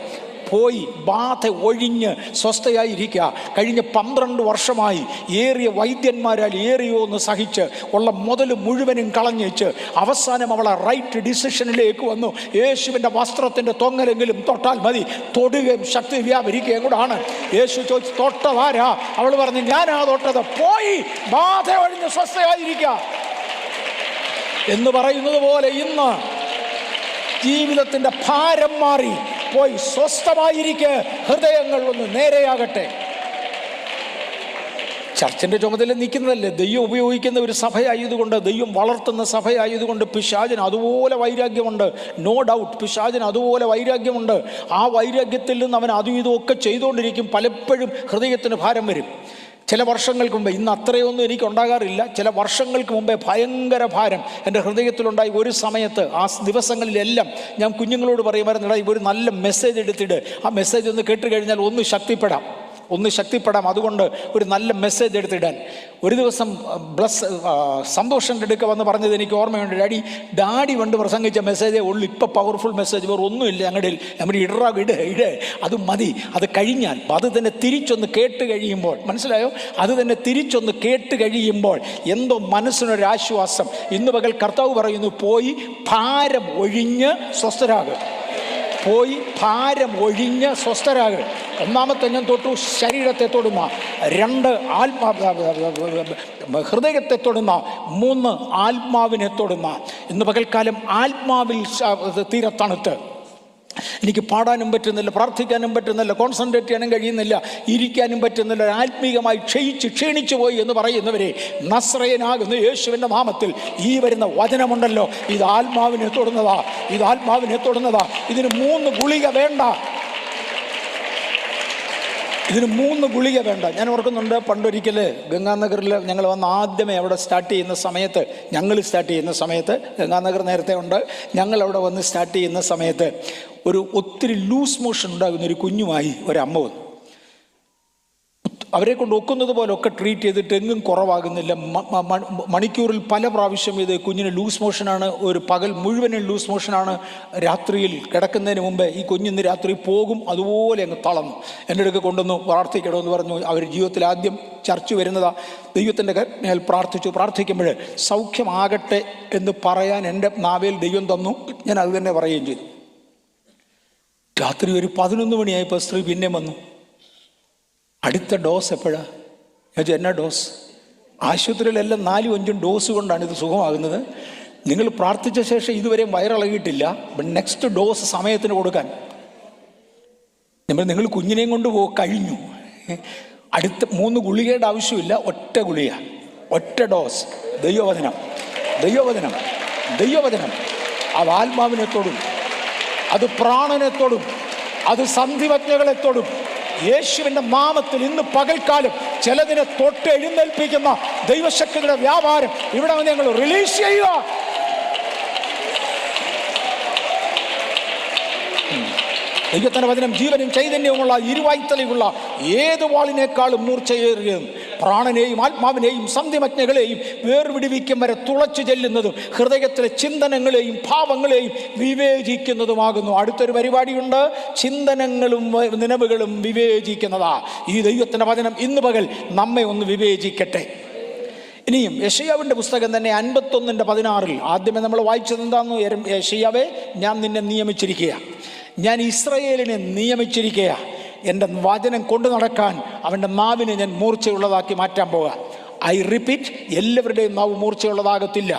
പോയി ബാധ ഒഴിഞ്ഞ് സ്വസ്ഥയായിരിക്കുക. കഴിഞ്ഞ 12 വർഷമായി ഏറിയ വൈദ്യന്മാരാൽ ഏറിയോന്ന് സഹിച്ച് ഉള്ള മുതൽ മുഴുവനും കളഞ്ഞേച്ച് അവസാനം അവളെ റൈറ്റ് ഡിസിഷനിലേക്ക് വന്നു. യേശുവിൻ്റെ വസ്ത്രത്തിൻ്റെ തൊങ്ങലെങ്കിലും തൊട്ടാൽ മതി, തൊടുകയും ശക്തി വ്യാപരിക്കുകയും കൂടാണ്. യേശു ചോദിച്ചു, തൊട്ടതാരാ? അവൾ പറഞ്ഞു, ഞാനാ തൊട്ടത്. പോയി ബാധ ഒഴിഞ്ഞ് സ്വസ്ഥയായിരിക്കുക എന്ന് പറയുന്നത് പോലെ ഇന്ന് ജീവിതത്തിൻ്റെ ഭാരം മാറി പോയി സ്വസ്ഥമായിരിക്കെ, ഹൃദയങ്ങൾ ഒന്ന് നേരെയാകട്ടെ. ചർച്ചിൻ്റെ ചുമതല നിൽക്കുന്നതല്ലേ, ദൈവം ഉപയോഗിക്കുന്ന ഒരു സഭയായതുകൊണ്ട്, ദൈവം വളർത്തുന്ന സഭയായതുകൊണ്ട് പിശാചിന് അതുപോലെ വൈരാഗ്യമുണ്ട്. നോ ഡൗട്ട്, പിശാചിന് അതുപോലെ വൈരാഗ്യമുണ്ട്. ആ വൈരാഗ്യത്തിൽ നിന്ന് അവൻ അതും ഇതുമൊക്കെ ചെയ്തുകൊണ്ടിരിക്കും. പലപ്പോഴും ഹൃദയത്തിന് ഭാരം വരും. ചില വർഷങ്ങൾക്ക് മുമ്പേ, ഇന്ന് അത്രയൊന്നും എനിക്ക് ഉണ്ടാകാറില്ല, ചില വർഷങ്ങൾക്ക് മുമ്പേ ഭയങ്കര ഭാരം എൻ്റെ ഹൃദയത്തിലുണ്ടായി. ഒരു സമയത്ത് ആ ദിവസങ്ങളിലെല്ലാം ഞാൻ കുഞ്ഞുങ്ങളോട് പറയുമായിരുന്നു, ഒരു നല്ല മെസ്സേജ് എടുത്തിട്ട് ആ മെസ്സേജ് ഒന്ന് കേട്ട് കഴിഞ്ഞാൽ ഒന്ന് ശക്തിപ്പെടാം, അതുകൊണ്ട് ഒരു നല്ല മെസ്സേജ് എടുത്തിടാൻ. ഒരു ദിവസം സന്തോഷൻ്റെ അടുക്ക വന്ന് പറഞ്ഞത് എനിക്ക് ഓർമ്മയുണ്ട്. ഡാഡി കൊണ്ട് പ്രസംഗിച്ച മെസ്സേജേ ഉള്ളൂ, ഇപ്പം പവർഫുൾ മെസ്സേജ് വേറെ ഒന്നുമില്ല ഞങ്ങളുടെ. നമ്മുടെ ഇട അത് മതി. അത് കഴിഞ്ഞാൽ അത് തന്നെ തിരിച്ചൊന്ന് കേട്ട് കഴിയുമ്പോൾ, മനസ്സിലായോ, അത് തന്നെ തിരിച്ചൊന്ന് കേട്ട് കഴിയുമ്പോൾ എന്തോ മനസ്സിനൊരാശ്വാസം. ഇന്ന് പകൽ കർത്താവ് പറയുന്നു, പോയി ഭാരം ഒഴിഞ്ഞ് സ്വസ്ഥരാകുക, പോയി ഭാരം ഒഴിഞ്ഞ് സ്വസ്ഥരാകുക. ഒന്നാമത്തെ ഞാൻ തൊട്ടു, ശരീരത്തെ തൊടുന്ന; 2 ഹൃദയത്തെ തൊടുന്ന; 3 ആത്മാവിനെ തൊടുന്ന. ഇന്ന് പകൽക്കാലം ആത്മാവിൽ തീരെ തണുത്ത് എനിക്ക് പാടാനും പറ്റുന്നില്ല, പ്രാർത്ഥിക്കാനും പറ്റുന്നില്ല, കോൺസെൻട്രേറ്റ് ചെയ്യാനും കഴിയുന്നില്ല, ഇരിക്കാനും പറ്റുന്നില്ല, ആത്മീകമായി ക്ഷീണിച്ചു പോയി എന്ന് പറയുന്നവരെ, നസ്രയനാകുന്ന യേശുവിൻ്റെ നാമത്തിൽ ഈ വരുന്ന വചനമുണ്ടല്ലോ, ഇത് ആത്മാവിനെ തൊടുന്നതാ, ഇത് ആത്മാവിനെ തൊടുന്നതാ. ഇതിന് 3 ഗുളിക വേണ്ട, ഇതിന് 3 ഗുളിക വേണ്ട. ഞാൻ ഓർക്കുന്നുണ്ട്, പണ്ടൊരിക്കൽ ഗംഗാനഗറിൽ ഞങ്ങൾ വന്ന് ആദ്യമേ അവിടെ സ്റ്റാർട്ട് ചെയ്യുന്ന സമയത്ത് ഗംഗാനഗർ നേരത്തെ ഉണ്ട്, ഞങ്ങൾ അവിടെ വന്ന് സ്റ്റാർട്ട് ചെയ്യുന്ന സമയത്ത് ഒത്തിരി ലൂസ് മോഷൻ ഉണ്ടാകുന്നൊരു കുഞ്ഞുമായി ഒരമ്മ വന്നു. അവരെ കൊണ്ട് ഒക്കുന്നത് പോലൊക്കെ ട്രീറ്റ് ചെയ്തിട്ട് എങ്ങും കുറവാകുന്നില്ല. മണിക്കൂറിൽ പല പ്രാവശ്യം ഇത് കുഞ്ഞിന് ലൂസ് മോഷനാണ്, ഒരു പകൽ മുഴുവനും ലൂസ് മോഷനാണ്. രാത്രിയിൽ കിടക്കുന്നതിന് മുമ്പേ ഈ കുഞ്ഞിന്ന് രാത്രി പോകും, അതുപോലെ അങ്ങ് തളർന്നു. എൻ്റെ അടുക്ക് കൊണ്ടുവന്നു പ്രാർത്ഥിക്കണമെന്ന് പറഞ്ഞു. അവർ ജീവിതത്തിൽ ആദ്യം ചർച്ച വരുന്നതാ. ദൈവത്തിൻ്റെ മേൽ പ്രാർത്ഥിക്കുമ്പോൾ സൗഖ്യമാകട്ടെ എന്ന് പറയാൻ എൻ്റെ നാവേൽ ദൈവം തന്നു. ഞാൻ അത് തന്നെ പറയുകയും ചെയ്തു. രാത്രി ഒരു 11 മണിയായപ്പോൾ സ്ത്രീ പിന്നെ വന്നു. അടുത്ത ഡോസ് എപ്പോഴാണ്? എന്നാ ഡോസ്? ആശുപത്രിയിലെല്ലാം 4-5 ഡോസ് കൊണ്ടാണ് ഇത് സുഖമാകുന്നത്. നിങ്ങൾ പ്രാർത്ഥിച്ച ശേഷം ഇതുവരെയും വയറിളകിയിട്ടില്ല, നെക്സ്റ്റ് ഡോസ് സമയത്തിന് കൊടുക്കാൻ നിങ്ങൾ കുഞ്ഞിനെയും കൊണ്ട് കഴിഞ്ഞു. അടുത്ത 3 ഗുളികയുടെ ആവശ്യമില്ല, ഒറ്റ ഗുളിക, ഒറ്റ ഡോസ്. ദൈവവചനം. അത് ആത്മാവിനെ തൊടും, അത് പ്രാണനെ തൊടും, അത് സന്ധിവജ്ഞകളെ തൊടും. യേശുവിൻ്റെ നാമത്തിൽ ഇന്ന് പകൽക്കാലം ചിലതിനെ തൊട്ട് എഴുന്നേൽപ്പിക്കുന്ന ദൈവശക്തിയുടെ വ്യാപാരം ഇവിടെ വന്ന് ഞങ്ങൾ റിലീസ് ചെയ്യുക. ദൈവത്തിൻ്റെ വചനം ജീവനും ചൈതന്യവുമുള്ള ഇരുവായ്ത്തലയുള്ള ഏത് വാളിനേക്കാളും മൂർച്ചയേറിയതും പ്രാണനെയും ആത്മാവിനെയും സന്ധിമജ്ഞകളെയും വേർവിടുവിക്കും വരെ തുളച്ചു ചെല്ലുന്നതും ഹൃദയത്തിലെ ചിന്തനങ്ങളെയും ഭാവങ്ങളെയും വിവേചിക്കുന്നതുമാകുന്നു. അടുത്തൊരു പരിപാടിയുണ്ട്, ചിന്തനങ്ങളും നിലവുകളും വിവേചിക്കുന്നതാ. ഈ ദൈവത്തിൻ്റെ വചനം ഇന്ന് പകൽ നമ്മെ ഒന്ന് വിവേചിക്കട്ടെ. ഇനിയും യെശയ്യാവിൻ്റെ പുസ്തകം തന്നെ 51:16 ആദ്യമേ നമ്മൾ വായിച്ചത് എന്താണെന്ന്? യെശയ്യാവേ, ഞാൻ നിന്നെ നിയമിച്ചിരിക്കുക, ഞാൻ ഇസ്രായേലിനെ നിയമിച്ചിരിക്കുക, എൻ്റെ വചനം കൊണ്ടു നടക്കാൻ അവൻ്റെ നാവിനെ ഞാൻ മൂർച്ചയുള്ളതാക്കി മാറ്റാൻ പോവുക. ഐ റിപ്പീറ്റ്, എല്ലാവരുടെയും നാവ് മൂർച്ചയുള്ളതാകത്തില്ല.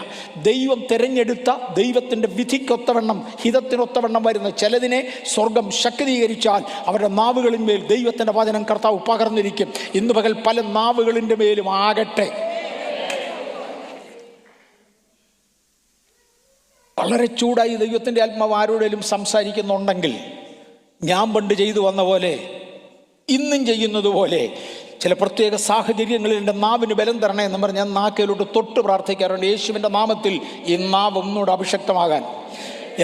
ദൈവം തിരഞ്ഞെടുത്ത ദൈവത്തിൻ്റെ വിധിക്കൊത്തവണ്ണം, ഹിതത്തിനൊത്തവണ്ണം വരുന്ന ചിലതിനെ സ്വർഗം ശക്തീകരിച്ചാൽ അവരുടെ നാവുകളിന്മേൽ ദൈവത്തിൻ്റെ വചനം കർത്താവ് പകർന്നിരിക്കും. ഇന്ന് പകൽ പല നാവുകളിൻ്റെ മേലും ആകട്ടെ. വളരെ ചൂടായി ദൈവത്തിൻ്റെ ആത്മാവ് ആരോടെങ്കിലും സംസാരിക്കുന്നുണ്ടെങ്കിൽ, ഞാൻ പണ്ട് ചെയ്തു വന്ന പോലെ ഇന്നും ചെയ്യുന്നത് പോലെ ചില പ്രത്യേക സാഹചര്യങ്ങളിൽ എൻ്റെ നാവിന് ബലം തരണേ എന്ന് പറഞ്ഞ് ഞാൻ നാക്കയിലോട്ട് തൊട്ട് പ്രാർത്ഥിക്കാറുണ്ട്. യേശുവിൻ്റെ നാമത്തിൽ ഈ നാവ് ഒന്നുകൂടെ അഭിഷക്തമാകാൻ.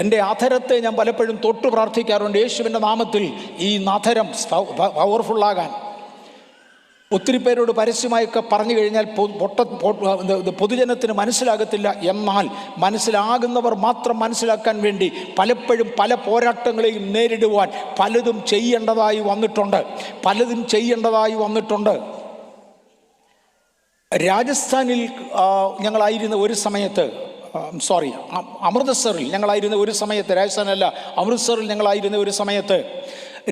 എൻ്റെ അധരത്തെ ഞാൻ പലപ്പോഴും തൊട്ട് പ്രാർത്ഥിക്കാറുണ്ട്. യേശുവിൻ്റെ നാമത്തിൽ ഈ അധരം പവർഫുള്ളാകാൻ. ഒത്തിരി പേരോട് പരസ്യമായൊക്കെ പറഞ്ഞു കഴിഞ്ഞാൽ പൊതുജനത്തിന് മനസ്സിലാകത്തില്ല. എന്നാൽ മനസ്സിലാകുന്നവർ മാത്രം മനസ്സിലാക്കാൻ വേണ്ടി പലപ്പോഴും പല പോരാട്ടങ്ങളെയും നേരിടുവാൻ പലതും ചെയ്യേണ്ടതായി വന്നിട്ടുണ്ട്. രാജസ്ഥാനിൽ ഞങ്ങളായിരുന്ന ഒരു സമയത്ത്, അമൃത്സറിൽ ഞങ്ങളായിരുന്ന ഒരു സമയത്ത്, രാജസ്ഥാനല്ല അമൃത്സറിൽ ഞങ്ങളായിരുന്ന ഒരു സമയത്ത്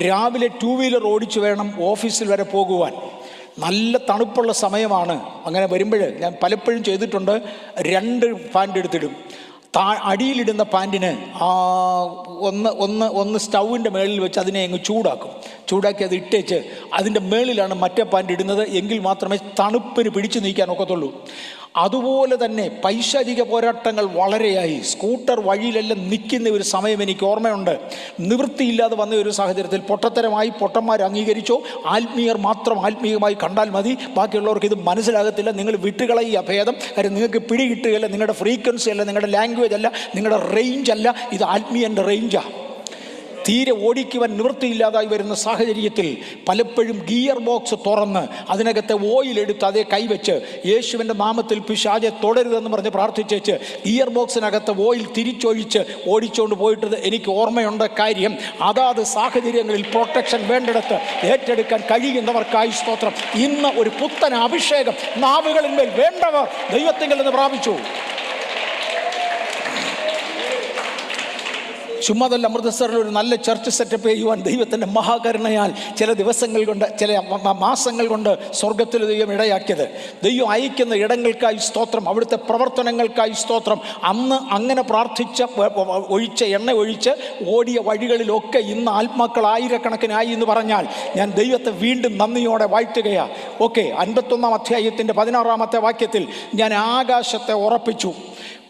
രാവിലെ 2 വീലർ ഓടിച്ചു വേണം ഓഫീസിൽ വരെ പോകുവാൻ. നല്ല തണുപ്പുള്ള സമയമാണ്. അങ്ങനെ വരുമ്പോൾ ഞാൻ പലപ്പോഴും ചെയ്തിട്ടുണ്ട്, 2 പാൻറ് എടുത്തിടും. അടിയിലിടുന്ന പാൻറ്റിന് ഒന്ന് സ്റ്റൗവിൻ്റെ മേളിൽ വെച്ച് അതിനെ അങ്ങ് ചൂടാക്കി അത് ഇട്ടേച്ച് അതിൻ്റെ മേളിലാണ് മറ്റേ പാൻറ് ഇടുന്നത്. എങ്കിൽ മാത്രമേ തണുപ്പിന് പിടിച്ചു നീക്കാൻ ഒക്കത്തുള്ളൂ. അതുപോലെ തന്നെ പൈശാചിക പോരാട്ടങ്ങൾ വളരെയായി. സ്കൂട്ടർ വഴിയിലെല്ലാം നിൽക്കുന്ന ഒരു സമയം എനിക്ക് ഓർമ്മയുണ്ട്. നിവൃത്തിയില്ലാതെ വന്ന ഒരു സാഹചര്യത്തിൽ പൊട്ടന്മാർ അംഗീകരിച്ചോ, ആത്മീയർ മാത്രം ആത്മീയമായി കണ്ടാൽ മതി, ബാക്കിയുള്ളവർക്ക് ഇത് മനസ്സിലാകത്തില്ല, നിങ്ങൾ വിട്ടുകളയുക ഭേദം. കാര്യം നിങ്ങൾക്ക് പിടി കിട്ടുകയല്ല, നിങ്ങളുടെ ഫ്രീക്വൻസി അല്ല, നിങ്ങളുടെ ലാംഗ്വേജ് അല്ല, നിങ്ങളുടെ റേഞ്ച് അല്ല, ഇത് ആത്മീയൻ്റെ റേഞ്ചാണ്. തീരെ ഓടിക്കുവാൻ നിവൃത്തിയില്ലാതായി വരുന്ന സാഹചര്യത്തിൽ പലപ്പോഴും ഗിയർ ബോക്സ് തുറന്ന് അതിനകത്തെ ഓയിലെടുത്ത് അതേ കൈവച്ച് യേശുവിൻ്റെ നാമത്തിൽ പിശാചെ തൊടരുതെന്ന് പറഞ്ഞ് പ്രാർത്ഥിച്ചേച്ച് ഗിയർ ബോക്സിനകത്ത് ഓയിൽ തിരിച്ചൊഴിച്ച് ഓടിച്ചുകൊണ്ട് പോയിട്ടത് എനിക്ക് ഓർമ്മയുണ്ട്. കാര്യം അതാത് സാഹചര്യങ്ങളിൽ പ്രൊട്ടക്ഷൻ വേണ്ടിടത്ത് ഏറ്റെടുക്കാൻ കഴിയുന്നവർക്കായി സ്തോത്രം. ഇന്ന് ഒരു പുത്തൻ അഭിഷേകം നാവുകളിന്മേൽ വേണ്ടവർ ദൈവത്തിങ്കിൽ നിന്ന് പ്രാപിച്ചു. ചുമ്മാതല്ല, അമൃത്സറിൽ ഒരു നല്ല ചർച്ച് സെറ്റപ്പ് ചെയ്യുവാൻ ദൈവത്തിൻ്റെ മഹാകരുണയാൽ ചില ദിവസങ്ങൾ കൊണ്ട്, ചില മാസങ്ങൾ കൊണ്ട് സ്വർഗത്തിൽ ദൈവം ഇടയാക്കിയത്. ദൈവം അയക്കുന്ന ഇടങ്ങൾക്കായി സ്തോത്രം, അവിടുത്തെ പ്രവർത്തനങ്ങൾക്കായി സ്തോത്രം. അന്ന് അങ്ങനെ എണ്ണ ഒഴിച്ച് ഓടിയ വഴികളിലൊക്കെ ഇന്ന് ആത്മാക്കൾ ആയിരക്കണക്കിനായി എന്ന് പറഞ്ഞാൽ ഞാൻ ദൈവത്തെ വീണ്ടും നന്ദിയോടെ വാഴ്ത്തുകയാണ്. 51-ാം അധ്യായത്തിൻ്റെ 16-ാമത്തെ വാക്യത്തിൽ ഞാൻ ആകാശത്തെ ഉറപ്പിച്ചു,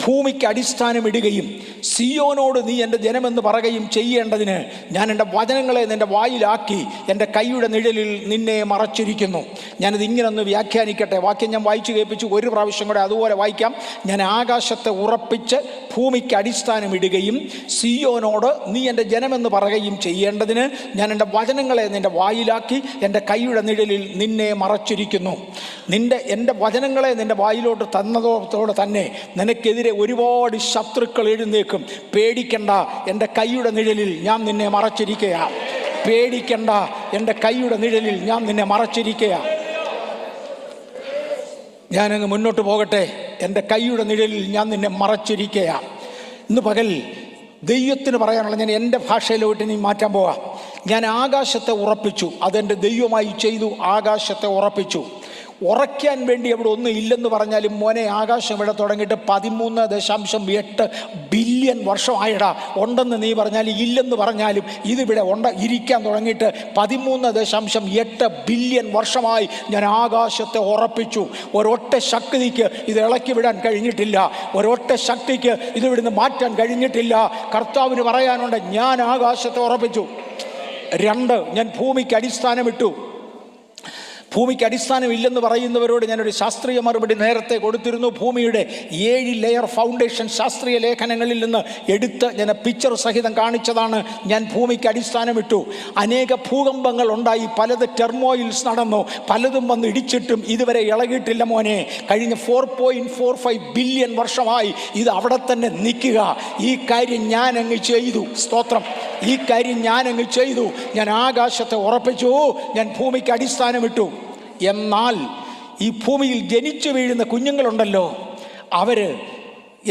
ഭൂമിക്ക് അടിസ്ഥാനമിടുകയും സിയോനോട് നീ എൻ്റെ ജനമെന്ന് പറയുകയും ചെയ്യേണ്ടതിന് ഞാൻ എൻ്റെ വചനങ്ങളെ നിൻ്റെ വായിലാക്കി എൻ്റെ കൈയുടെ നിഴലിൽ നിന്നെ മറച്ചിരിക്കുന്നു. ഞാനിത് ഇങ്ങനെ ഒന്ന് വ്യാഖ്യാനിക്കട്ടെ. വാക്യം ഞാൻ വായിച്ചു കേൾപ്പിച്ചു, ഒരു പ്രാവശ്യം കൂടെ അതുപോലെ വായിക്കാം. ഞാൻ ആകാശത്തെ ഉറപ്പിച്ച് ഭൂമിക്ക് അടിസ്ഥാനമിടുകയും സിയോനോട് നീ എൻ്റെ ജനമെന്ന് പറയുകയും ചെയ്യേണ്ടതിന് ഞാൻ എൻ്റെ വചനങ്ങളെ നിൻ്റെ വായിലാക്കി എൻ്റെ കൈയുടെ നിഴലിൽ നിന്നെ മറച്ചിരിക്കുന്നു. എൻ്റെ വചനങ്ങളെ നിൻ്റെ വായിലോട്ട് തന്നതോടെ തന്നെ നിനക്കെതിരെ ഒരുപാട് ശത്രുക്കൾ എഴുന്നേക്കും. പേടിക്കണ്ട, എൻ്റെ കൈയുടെ നിഴലിൽ ഞാൻ നിന്നെ മറച്ചിരിക്കുക. പേടിക്കണ്ട, എൻ്റെ കൈയുടെ നിഴലിൽ ഞാൻ നിന്നെ മറച്ചിരിക്കുക. ഞാനങ്ങ് മുന്നോട്ട് പോകട്ടെ. എൻ്റെ കൈയുടെ നിഴലിൽ ഞാൻ നിന്നെ മറച്ചിരിക്കുക. ഇന്ന് പകൽ ദൈവത്തിന് പറയാനുള്ള, ഞാൻ എൻ്റെ ഭാഷയിലോട്ട് ഇനി മാറ്റാൻ പോകാം. ഞാൻ ആകാശത്തെ ഉറപ്പിച്ചു, അതെൻ്റെ ദൈവമായി ചെയ്തു. ആകാശത്തെ ഉറപ്പിച്ചു. ഉറയ്ക്കാൻ വേണ്ടി അവിടെ ഒന്നും ഇല്ലെന്ന് പറഞ്ഞാലും മോനെ, ആകാശം ഇവിടെ തുടങ്ങിയിട്ട് 13.8 ബില്യൺ വർഷമായിടാ. ഉണ്ടെന്ന് നീ പറഞ്ഞാലും ഇല്ലെന്ന് പറഞ്ഞാലും ഇതിവിടെ ഇരിക്കാൻ തുടങ്ങിയിട്ട് 13.8 ബില്യൺ വർഷമായി ഞാൻ ആകാശത്തെ ഉറപ്പിച്ചു. ഒരൊറ്റ ശക്തിക്ക് ഇത് ഇളക്കി വിടാൻ കഴിഞ്ഞിട്ടില്ല. ഒരൊറ്റ ശക്തിക്ക് ഇത് ഇവിടുന്ന് മാറ്റാൻ കഴിഞ്ഞിട്ടില്ല. കർത്താവിന് പറയാനുണ്ട്, ഞാൻ ആകാശത്തെ ഉറപ്പിച്ചു. 2, ഞാൻ ഭൂമിക്ക് അടിസ്ഥാനമിട്ടു. ഭൂമിക്ക് അടിസ്ഥാനമില്ലെന്ന് പറയുന്നവരോട് ഞാനൊരു ശാസ്ത്രീയ മറുപടി നേരത്തെ കൊടുത്തിരുന്നു. ഭൂമിയുടെ 7 ലെയർ ഫൗണ്ടേഷൻ ശാസ്ത്രീയ ലേഖനങ്ങളിൽ നിന്ന് എടുത്ത് ഞാൻ പിക്ചർ സഹിതം കാണിച്ചതാണ്. ഞാൻ ഭൂമിക്ക് അടിസ്ഥാനമിട്ടു. അനേക ഭൂകമ്പങ്ങൾ ഉണ്ടായി, പലത് ടെർമോയിൽസ് നടന്നു, പലതും വന്ന് ഇടിച്ചിട്ടും ഇതുവരെ ഇളകിയിട്ടില്ല മോനെ. കഴിഞ്ഞ 4.45 ബില്യൺ വർഷമായി ഇത് അവിടെ തന്നെ നിൽക്കുക. ഈ കാര്യം ഞാൻ അങ്ങ് ചെയ്തു. സ്തോത്രം. ഈ കാര്യം ഞാൻ അങ്ങ് ചെയ്തു. ഞാൻ ആകാശത്തെ ഉറപ്പിച്ചു, ഞാൻ ഭൂമിക്ക് അടിസ്ഥാനമിട്ടു. എന്നാൽ ഈ ഭൂമിയിൽ ജനിച്ചു വീഴുന്ന കുഞ്ഞുങ്ങളുണ്ടല്ലോ,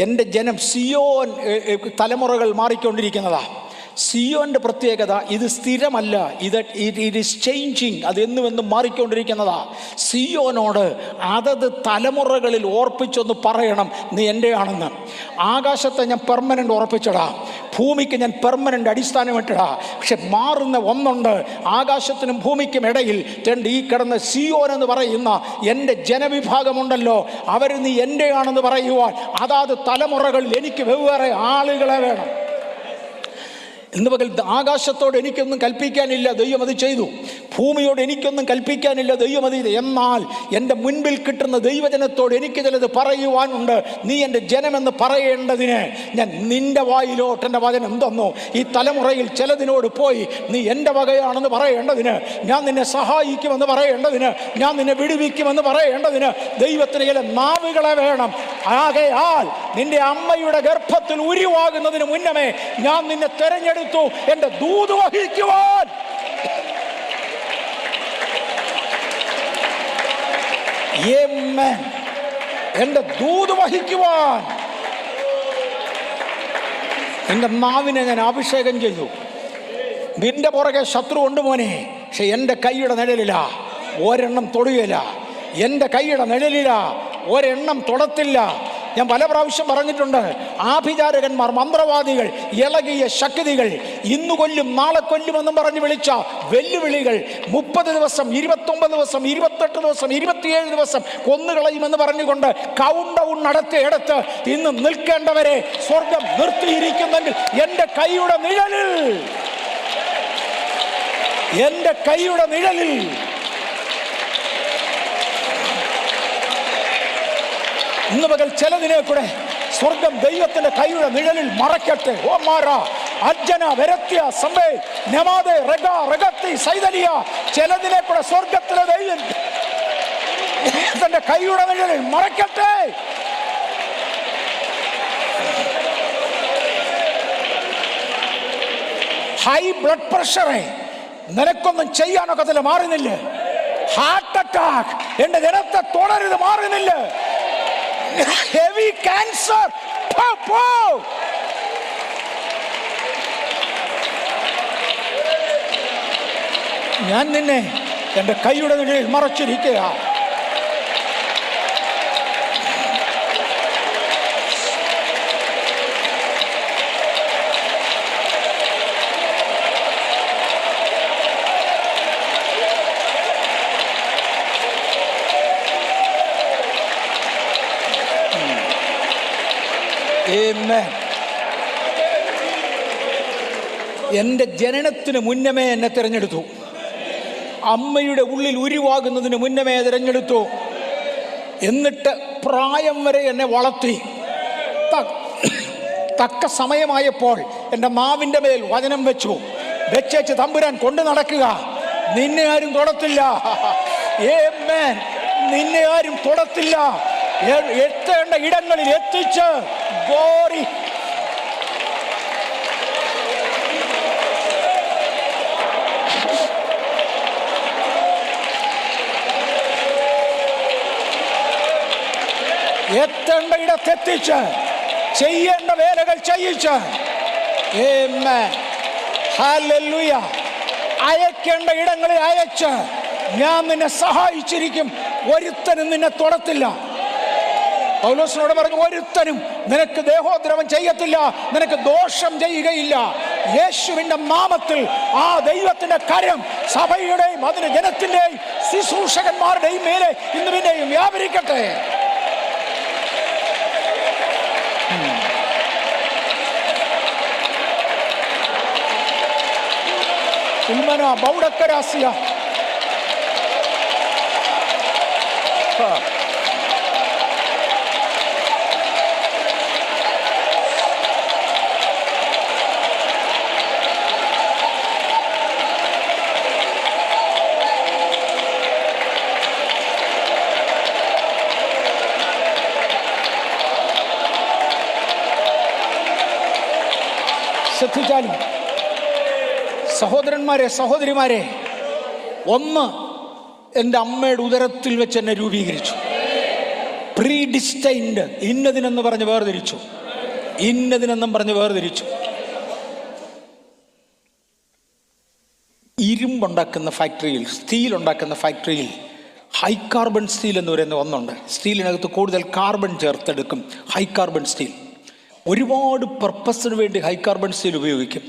എൻ്റെ ജനം സിയോൻ തലമുറകൾ മാറിക്കൊണ്ടിരിക്കുന്നതാ. സിയോന്റെ പ്രത്യേകത ഇത് സ്ഥിരമല്ല, ഇറ്റ് ഈസ് ചേഞ്ചിങ്. അത് എന്നുമെന്നും മാറിക്കൊണ്ടിരിക്കുന്നതാ. സിയോനോട് അതത് തലമുറകളിൽ ഓർപ്പിച്ചൊന്ന് പറയണം, നീ എൻ്റെ ആണെന്ന്. ആകാശത്തെ ഞാൻ പെർമനൻ്റ് ഉറപ്പിച്ചടാ, ഭൂമിക്ക് ഞാൻ പെർമനൻ്റ് അടിസ്ഥാനമിട്ടടാ. പക്ഷെ മാറുന്ന ഒന്നുണ്ട്, ആകാശത്തിനും ഭൂമിക്കും ഇടയിൽ ഈ കിടന്ന സിയോൻ എന്ന് പറയുന്ന എൻ്റെ ജനവിഭാഗമുണ്ടല്ലോ, അവർ നീ എൻ്റെ ആണെന്ന് പറയുവാൻ അതാത് തലമുറകളിൽ എനിക്ക് വെവ്വേറെ ആളുകളെ വേണം. ഇന്ന് പകൽ ആകാശത്തോട് എനിക്കൊന്നും കൽപ്പിക്കാനില്ല. ദൈവം അത് ചെയ്തു. ഭൂമിയോട് എനിക്കൊന്നും കൽപ്പിക്കാനില്ല, ദൈവമതീത. എന്നാൽ എൻ്റെ മുൻപിൽ കിട്ടുന്ന ദൈവജനത്തോട് എനിക്ക് ചിലത് പറയുവാനുണ്ട്. നീ എൻ്റെ ജനമെന്ന് പറയേണ്ടതിന് ഞാൻ നിൻ്റെ വായിലോട്ട് എൻ്റെ വചനം തന്നു. ഈ തലമുറയിൽ ചിലതിനോട് പോയി നീ എൻ്റെ വകയാണെന്ന് പറയേണ്ടതിന്, ഞാൻ നിന്നെ സഹായിക്കുമെന്ന് പറയേണ്ടതിന്, ഞാൻ നിന്നെ വിടുവിക്കുമെന്ന് പറയേണ്ടതിന് ദൈവത്തിന് ചില നാവുകളെ വേണം. ആകയാൽ നിന്റെ അമ്മയുടെ ഗർഭത്തിൽ ഉരുവാകുന്നതിന് മുന്നമേ ഞാൻ നിന്നെ തെരഞ്ഞെടുത്തു എൻ്റെ ദൂത് വഹിക്കുവാൻ. എന്റെ ദൂത് വഹിക്കുവാൻ നിന്റെ നാവിനെ ഞാൻ അഭിഷേകം ചെയ്തു. നിന്റെ പുറകെ ശത്രു ഉണ്ട് മോനെ, പക്ഷെ എൻ്റെ കൈയുടെ നിഴലില ഒരെണ്ണം തൊടുകയില്ല. എൻ്റെ കൈയുടെ നിഴലില ഒരെണ്ണം തൊടത്തില്ല. ഞാൻ പല പ്രാവശ്യം പറഞ്ഞിട്ടുണ്ട്, ആഭിചാരകന്മാർ, മന്ത്രവാദികൾ, ഇളകിയ ശക്തികൾ, ഇന്ന് കൊല്ലും നാളെ കൊല്ലുമെന്നും പറഞ്ഞ് വിളിച്ച വെല്ലുവിളികൾ 30 ദിവസം, 29 ദിവസം, 28 ദിവസം, 27 ദിവസം കൊന്നുകളയുമെന്ന് പറഞ്ഞുകൊണ്ട് കൗണ്ട് ഡൗൺ നടത്തിയെടുത്ത് ഇന്ന് നിൽക്കേണ്ടവരെ സ്വർഗം നിർത്തിയിരിക്കുന്നെങ്കിൽ എൻ്റെ കൈയുടെ നിഴലിൽ, എൻ്റെ കൈയുടെ നിഴലിൽ ഇന്ന് പകൽ ചിലതിനെ കൂടെ സ്വർഗം ദൈവത്തിന്റെ കൈയുടെ നിഴലിൽ മറയ്ക്കട്ടെ. ഓ മാറാ അജ്ജന വരത്യ സമ്പേ നമാദേ റഗ റഗത്തി സൈതലിയ, ചിലതിനെ കൂടെ സ്വർഗത്തിലെ ദൈവം തന്റെ കൈയുടെ നിഴലിൽ മറയ്ക്കട്ടെ. ഹൈ ബ്ലഡ് പ്രഷറെ നിനക്കൊന്നും ചെയ്യാനൊക്കത്തില്ല, മാറുന്നില്ല. ഹാർട്ട് അറ്റാക്ക് എന്റെ ജനത്തെ തുടരുത്, മാറുന്നില്ല. ഹെവി ക്യാൻസർ, ഞാൻ നിന്നെ എൻ്റെ കൈയുടെ നിഴലിൽ മറച്ചിരിക്കുക. എൻ്റെ ജനനത്തിന് മുന്നമേ എന്നെ തിരഞ്ഞെടുത്തു. അമ്മയുടെ ഉള്ളിൽ ഉരുവാകുന്നതിന് മുന്നമേ തിരഞ്ഞെടുത്തു. എന്നിട്ട് പ്രായം വരെ എന്നെ വളർത്തി. തക്ക സമയമായപ്പോൾ എൻ്റെ നാവിൻ്റെ മേൽ വചനം വെച്ചു. വെച്ചേച്ച് തമ്പുരാൻ കൊണ്ടു നടക്കുക. നിന്നെ ആരും തൊടത്തില്ല. നിന്നെ ആരും തൊടത്തില്ല. എത്തേണ്ട ഇടങ്ങളിൽ എത്തിച്ച് ഗോറി എത്തേണ്ട ഇടത്തെത്തിച്ച് ചെയ്യേണ്ട വേലകൾ ചെയ്യിച്ച് ഹല്ലേലൂയ അയക്കേണ്ട ഇടങ്ങളിൽ അയച്ച് ഞാൻ നിന്നെ സഹായിച്ചിരിക്കും. ഒരുത്തനും നിന്നെ തൊടത്തില്ല. പൗലോസിനോട് പറഞ്ഞു, ഒരുത്തനും നിനക്ക് ദേഹോദ്രവം ചെയ്യത്തില്ല, നിനക്ക് ദോഷം ചെയ്യുകയില്ല. യേശുവിന്റെ നാമത്തിൽ ആ ദൈവത്തിന്റെ കരം സഭയുടെയും അതിന്റെ ജനത്തിന്റെയും ശുശ്രൂഷകന്മാരുടെയും മേലെ ഇന്ന് പിന്നെയും വ്യാപരിക്കട്ടെ. ബൗഡക്കരാസിയ ശ്രദ്ധിച്ചാലും സഹോദരന്മാരെ, സഹോദരിമാരെ, ഒന്ന് എൻ്റെ അമ്മയുടെ ഉദരത്തിൽ വെച്ച് എന്നെ രൂപീകരിച്ചു. പ്രീഡിസ്റ്റൈൻഡ്, ഇന്നതിനെന്ന് പറഞ്ഞ് വേർതിരിച്ചു. ഇന്നതിനെന്നും പറഞ്ഞ് വേർതിരിച്ചു. ഇരുമ്പുണ്ടാക്കുന്ന ഫാക്ടറിയിൽ, സ്റ്റീൽ ഉണ്ടാക്കുന്ന ഫാക്ടറിയിൽ ഹൈ കാർബൺ സ്റ്റീൽ എന്ന് പറയുന്ന ഒന്നുണ്ട്. സ്റ്റീലിനകത്ത് കൂടുതൽ കാർബൺ ചേർത്തെടുക്കും. ഹൈ കാർബൺ സ്റ്റീൽ ഒരുപാട് പർപ്പസിന് വേണ്ടി ഹൈ കാർബൺ സ്റ്റീൽ ഉപയോഗിക്കും.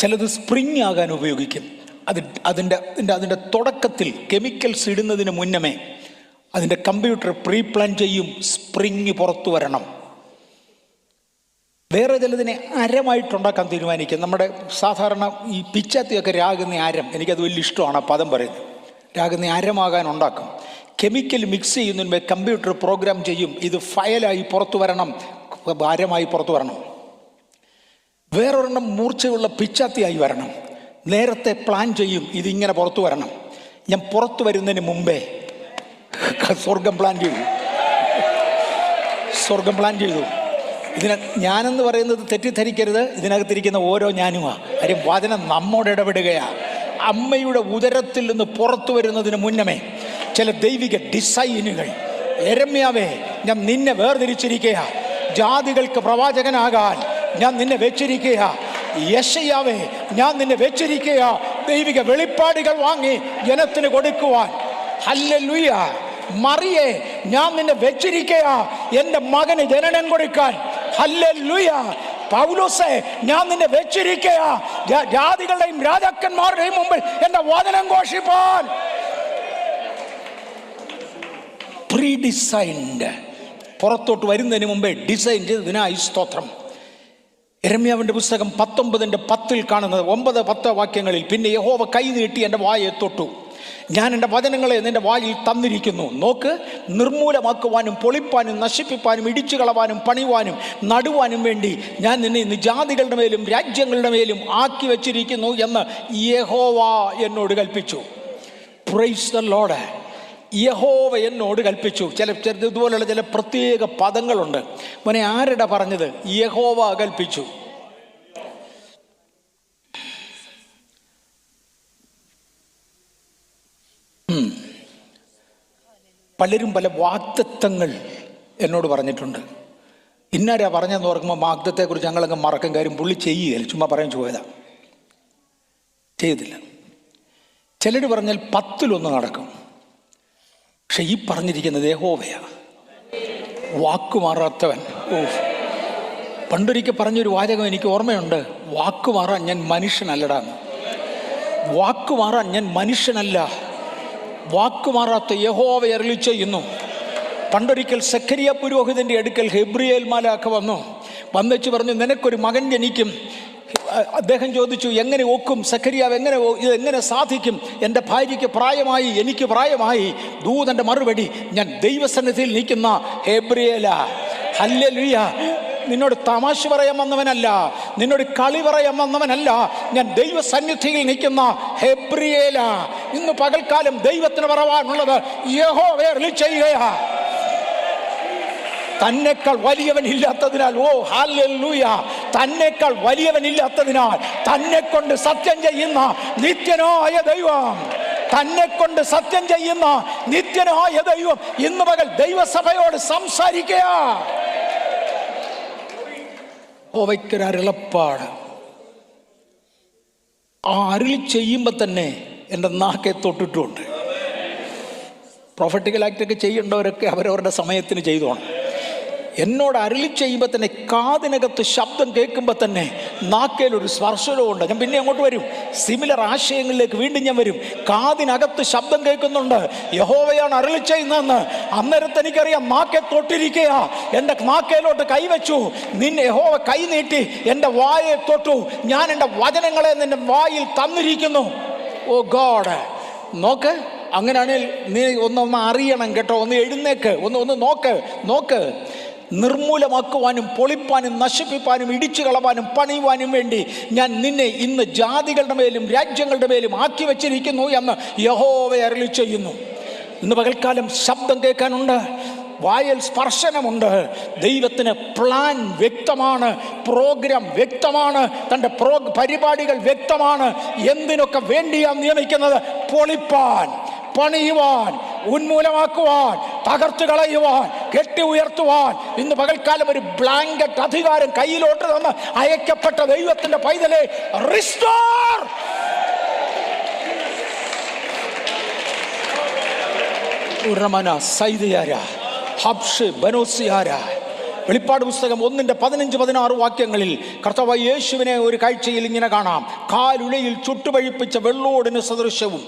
ചിലത് സ്പ്രിങ് ആകാൻ ഉപയോഗിക്കും. അതിൻ്റെ തുടക്കത്തിൽ കെമിക്കൽസ് ഇടുന്നതിന് മുന്നമേ അതിൻ്റെ കമ്പ്യൂട്ടർ പ്രീ പ്ലാൻ ചെയ്യും. സ്പ്രിങ് പുറത്തു വരണം. വേറെ ചിലതിനെ അരമായിട്ടുണ്ടാക്കാൻ തീരുമാനിക്കും. നമ്മുടെ സാധാരണ ഈ പിച്ചാത്തിയൊക്കെ രാഗുന്ന അരം, എനിക്കത് വലിയ ഇഷ്ടമാണ് ആ പദം പറയുന്നത്. രാഗുന്ന അരമാകാൻ ഉണ്ടാക്കും. കെമിക്കൽ മിക്സ് ചെയ്യുന്നതിന് മുമ്പേ കമ്പ്യൂട്ടർ പ്രോഗ്രാം ചെയ്യും, ഇത് ഫയലായി പുറത്തു വരണം, അരമായി പുറത്തു വരണം. വേറൊരെണ്ണം മൂർച്ചയുള്ള പിച്ചാത്തിയായി വരണം, നേരത്തെ പ്ലാൻ ചെയ്യും, ഇതിങ്ങനെ പുറത്തു വരണം. ഞാൻ പുറത്തു വരുന്നതിന് മുമ്പേ സ്വർഗം പ്ലാൻ ചെയ്തു. ഞാനെന്ന് പറയുന്നത് തെറ്റിദ്ധരിക്കരുത്, ഇതിനകത്തിരിക്കുന്ന ഓരോ ഞാനുമാണ്. കാര്യം വചനം നമ്മോട് ഇടപെടുകയാണ്. അമ്മയുടെ ഉദരത്തിൽ നിന്ന് പുറത്തു വരുന്നതിന് മുന്നമേ ചില ദൈവിക ഡിസൈനുകൾ. യെരമ്യാവേ, ഞാൻ നിന്നെ വേർതിരിച്ചിരിക്കുക, ജാതികൾക്ക് പ്രവാചകനാകാൻ ഞാൻ നിന്നെ വെച്ചിരിക്കുക. യെശയ്യാവേ, ഞാൻ നിന്നെ വെച്ചിരിക്കുക, ദൈവിക വെളിപ്പാടുകൾ വാങ്ങി ജനത്തിന് കൊടുക്കുവാൻ. ഹല്ലേലൂയ. മറിയേ, ഞാൻ നിന്നെ വെച്ചിരിക്കുക, എൻ്റെ മകന് ജനനം കൊടുക്കാൻ. ഹല്ലേലൂയ. പൗലോസേ, ഞാൻ നിന്നെ വെച്ചിരിക്കുക, ജാതികളുടെയും രാജാക്കന്മാരുടെയും മുമ്പിൽ എൻ്റെ വചനം ഘോഷിപ്പാൻ. പ്രീ ഡിസൈൻഡ്, പുറത്തോട്ട് വരുന്നതിന് മുമ്പേ ഡിസൈൻ ചെയ്തതിനായി സ്തോത്രം. യെരമ്യാവിൻ്റെ പുസ്തകം 19:10 കാണുന്നത് 9-10 വാക്യങ്ങളിൽ, പിന്നെ യഹോവ കൈ നീട്ടി എൻ്റെ വായെ തൊട്ടു, ഞാൻ എൻ്റെ വചനങ്ങളെ നിൻ്റെ വായിൽ തന്നിരിക്കുന്നു. നോക്ക്, നിർമൂലമാക്കുവാനും പൊളിപ്പാനും നശിപ്പിപ്പാനും ഇടിച്ചു കളവാനും പണിവാനും നടുവാനും വേണ്ടി ഞാൻ നിന്നെ ഇന്ന് ജാതികളുടെ മേലും രാജ്യങ്ങളുടെ മേലും ആക്കി വച്ചിരിക്കുന്നു എന്ന് യഹോവ എന്നോട് കൽപ്പിച്ചു. Praise the Lord. യഹോവ എന്നോട് കൽപ്പിച്ചു. ഇതുപോലുള്ള ചില പ്രത്യേക പദങ്ങളുണ്ട്. മോനെ, ആരുടെ പറഞ്ഞത്? യഹോവ കൽപ്പിച്ചു. പലരും പല വാഗ്ദത്തങ്ങൾ എന്നോട് പറഞ്ഞിട്ടുണ്ട്. ഇന്നാരാ പറഞ്ഞെന്ന് ഓർക്കുമ്പോൾ വാഗ്ദത്തെക്കുറിച്ച് ഞങ്ങളങ്ങ് മറക്കും. കാര്യം പുള്ളി ചെയ്യുകയില്ല, ചുമ്മാ പറയാൻ പോയതാ, ചെയ്തില്ല. ചിലർ പറഞ്ഞാൽ 10-1 നടക്കും. പക്ഷെ ഈ പറഞ്ഞിരിക്കുന്നത് യഹോവയാ, വാക്കുമാറാത്തവൻ. പണ്ടൊരിക്കൽ പറഞ്ഞൊരു വാചകം എനിക്ക് ഓർമ്മയുണ്ട്, വാക്കുമാറാൻ ഞാൻ മനുഷ്യനല്ലടാ. വാക്കുമാറാൻ ഞാൻ മനുഷ്യനല്ല, വാക്കുമാറാത്ത യഹോവ അരുളി ചെയ്യുന്നു. പണ്ടൊരിക്കൽ സെഖരിയ പുരോഹിതൻ്റെ അടുക്കൽ ഗബ്രിയേൽ മാലാഖ വന്നേച്ച് പറഞ്ഞു, നിനക്കൊരു മകൻ ജനിക്കും. അദ്ദേഹം ചോദിച്ചു, എങ്ങനെ ഒക്കും സെഖരിയാവ്, ഇതെങ്ങനെ സാധിക്കും? എൻ്റെ ഭാര്യയ്ക്ക് പ്രായമായി, എനിക്ക് പ്രായമായി. ദൂതൻ്റെ മറുപടി, ഞാൻ ദൈവസന്നിധിയിൽ നിൽക്കുന്ന ഗബ്രിയേലാ. ഹല്ലേലൂയ. നിന്നോട് തമാശ പറയാൻ വന്നവനല്ല, നിന്നോട് കളി പറയാൻ വന്നവനല്ല, ഞാൻ ദൈവസന്നിധിയിൽ നിൽക്കുന്ന ഗബ്രിയേലാ. ഇന്ന് പകൽക്കാലം ദൈവത്തിന് പറയാനുള്ളത് യഹോവ അരുളി ചെയ്യുകയാ. തന്നെക്കാൾ വലിയവനില്ലാത്തതിനാൽ, ഹല്ലേലൂയ, തന്നെക്കാൾ വലിയവനില്ലാത്തതിനാൽ തന്നെ കൊണ്ട് സത്യം ചെയ്യുന്ന നിത്യനായ ദൈവം, തന്നെ കൊണ്ട് സത്യം ചെയ്യുന്ന നിത്യനായ ദൈവം ഇന്ന് പകൽ ദൈവസഭയോട് സംസാരിക്കുക. അരുളപ്പാട് ആ അരുളി ചെയ്യുമ്പോൾ തന്നെ എൻ്റെ നാക്കെ തൊട്ടിട്ടുമുണ്ട്. പ്രൊഫറ്റിക്കൽ ആക്റ്റൊക്കെ ചെയ്യേണ്ടവരൊക്കെ അവരവരുടെ സമയത്തിന് ചെയ്തോണം. എന്നോട് അരുളി ചെയ്യുമ്പോൾ തന്നെ കാതിനകത്ത് ശബ്ദം കേൾക്കുമ്പോൾ തന്നെ നാക്കേലൊരു സ്പർശനമുണ്ട്. ഞാൻ പിന്നെ അങ്ങോട്ട് വരും, സിമിലർ ആശയങ്ങളിലേക്ക് വീണ്ടും ഞാൻ വരും. കാതിനകത്ത് ശബ്ദം കേൾക്കുന്നുണ്ട്, യഹോവയാണ് അരുളി ചെയ്യുന്നതെന്ന്. അന്നേരത്ത് എനിക്കറിയാം, നാക്കെ തൊട്ടിരിക്കുക. എൻ്റെ നാക്കേലോട്ട് കൈവച്ചു, നിന്നെ യഹോവ കൈ നീട്ടി എൻ്റെ വായെ തൊട്ടു. ഞാൻ എൻ്റെ വചനങ്ങളെ നിന്റെ വായിൽ തന്നിരിക്കുന്നു. ഓ ഗോഡ്, നോക്ക്. അങ്ങനെയാണെങ്കിൽ നീ ഒന്ന് അറിയണം കേട്ടോ. ഒന്ന് എഴുന്നേക്ക്, ഒന്ന് നോക്ക്. നിർമൂലമാക്കുവാനും പൊളിപ്പാനും നശിപ്പിപ്പാനും ഇടിച്ചു കളവാനും പണിയുവാനും വേണ്ടി ഞാൻ നിന്നെ ഇന്ന് ജാതികളുടെ മേലും രാജ്യങ്ങളുടെ മേലും ആക്കി വച്ചിരിക്കുന്നു എന്ന് യഹോവ അരുളി ചെയ്യുന്നു. ഇന്ന് പകൽക്കാലം ശബ്ദം കേൾക്കാനുണ്ട്, വായൽ സ്പർശനമുണ്ട്. ദൈവത്തിന് പ്ലാൻ വ്യക്തമാണ്, പ്രോഗ്രാം വ്യക്തമാണ്, തൻ്റെ പരിപാടികൾ വ്യക്തമാണ്. എന്തിനൊക്കെ വേണ്ടിയാണ് നിയമിക്കുന്നത്? പൊളിപ്പാൻ, പണിയുവാൻ, ഉന്മൂലമാക്കുവാൻ, തകർത്ത് കളയുവാൻ, കെട്ടി ഉയർത്തുവാൻ. ഇന്ന് പകൽക്കാലം ഒരു ബ്ലാങ്കറ്റ് അധികാരം കയ്യിലോട്ട് തന്ന് അയക്കപ്പെട്ട ദൈവത്തിന്റെ പൈതലെ, റിസ്റ്റോർ. വെളിപ്പാട് പുസ്തകം 1:15-16 വാക്യങ്ങളിൽ കർത്താവായ യേശുവിനെ ഒരു കാഴ്ചയിൽ ഇങ്ങനെ കാണാം. കാലുലയിൽ ചുട്ടുപഴിപ്പിച്ച വെള്ളോടിന് സദൃശവും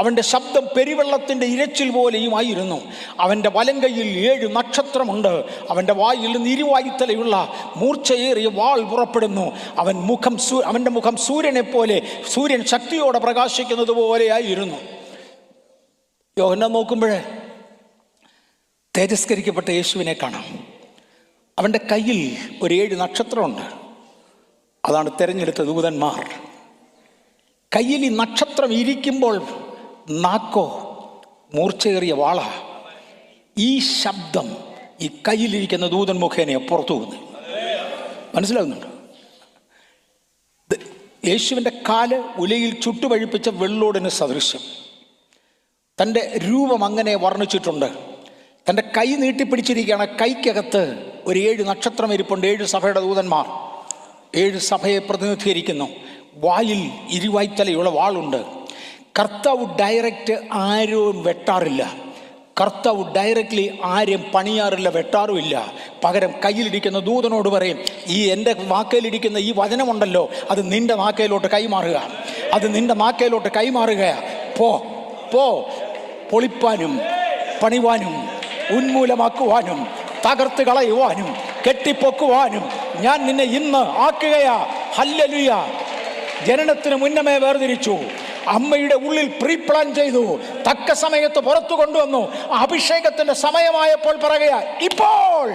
അവൻ്റെ ശബ്ദം പെരുവെള്ളത്തിൻ്റെ ഇരച്ചിൽ പോലെയുമായിരുന്നു. അവൻ്റെ വലങ്കയിൽ 7 നക്ഷത്രമുണ്ട്. അവൻ്റെ വായിൽ നിന്ന് ഇരുവായുത്തലയുള്ള മൂർച്ചയേറിയ വാൾ പുറപ്പെടുന്നു. അവൻ്റെ മുഖം സൂര്യനെ പോലെ, സൂര്യൻ ശക്തിയോടെ പ്രകാശിക്കുന്നത് പോലെയായിരുന്നു. യോഹന്നാൻ നോക്കുമ്പോഴേ തേജസ്കരിക്കപ്പെട്ട യേശുവിനെ കാണാം. അവൻ്റെ കയ്യിൽ ഒരു 7 നക്ഷത്രമുണ്ട്. അതാണ് തിരഞ്ഞെടുത്ത ദൂതന്മാർ. കയ്യിൽ ഈ നക്ഷത്രം ഇരിക്കുമ്പോൾ നാക്കോ മൂർച്ചയേറിയ വാള. ഈ ശബ്ദം ഈ കയ്യിലിരിക്കുന്ന ദൂതൻ മുഖേന പുറത്തു പോകുന്നു. മനസ്സിലാകുന്നുണ്ടോ? യേശുവിൻ്റെ കാല് ഉലയിൽ ചുട്ടുപഴിപ്പിച്ച വെള്ളോടിന് സദൃശ്യം. തൻ്റെ രൂപം അങ്ങനെ വർണ്ണിച്ചിട്ടുണ്ട്. തൻ്റെ കൈ നീട്ടിപ്പിടിച്ചിരിക്കുകയാണ്. കൈക്കകത്ത് ഒരു 7 നക്ഷത്രം ഇരിപ്പുണ്ട്. 7 സഭയുടെ ദൂതന്മാർ 7 സഭയെ പ്രതിനിധീകരിക്കുന്നു. വായിൽ ഇരുവായ്ത്തലയുള്ള വാളുണ്ട്. കർത്താവ് ഡയറക്റ്റ് ആരും വെട്ടാറില്ല. കർത്താവ് ഡയറക്റ്റ്ലി ആരും പണിയാറില്ല, വെട്ടാറുമില്ല. പകരം കയ്യിലിരിക്കുന്ന ദൂതനോട് പറയും, ഈ എൻ്റെ നാക്കയിലിരിക്കുന്ന ഈ വചനമുണ്ടല്ലോ, അത് നിൻ്റെ നാക്കയിലോട്ട് കൈമാറുക, അത് നിൻ്റെ നാക്കയിലോട്ട് കൈമാറുക. പോ പോ പൊളിപ്പാനും പണിവാനും ഉന്മൂലമാക്കുവാനും തകർത്ത് കളയുവാനും കെട്ടിപ്പൊക്കുവാനും ഞാൻ നിന്നെ ഇന്ന് ആക്കുകയാ. ഹല്ലേലൂയ. ജനനത്തിന് മുന്നമേ വേർതിരിച്ചു. അമ്മയുടെ ഉള്ളിൽ പ്രീ പ്ലാൻ ചെയ്തു. തക്ക സമയത്ത് പുറത്തു കൊണ്ടുവന്നു. അഭിഷേകത്തിന്റെ സമയമായപ്പോൾ പറയുക, ഇപ്പോൾ.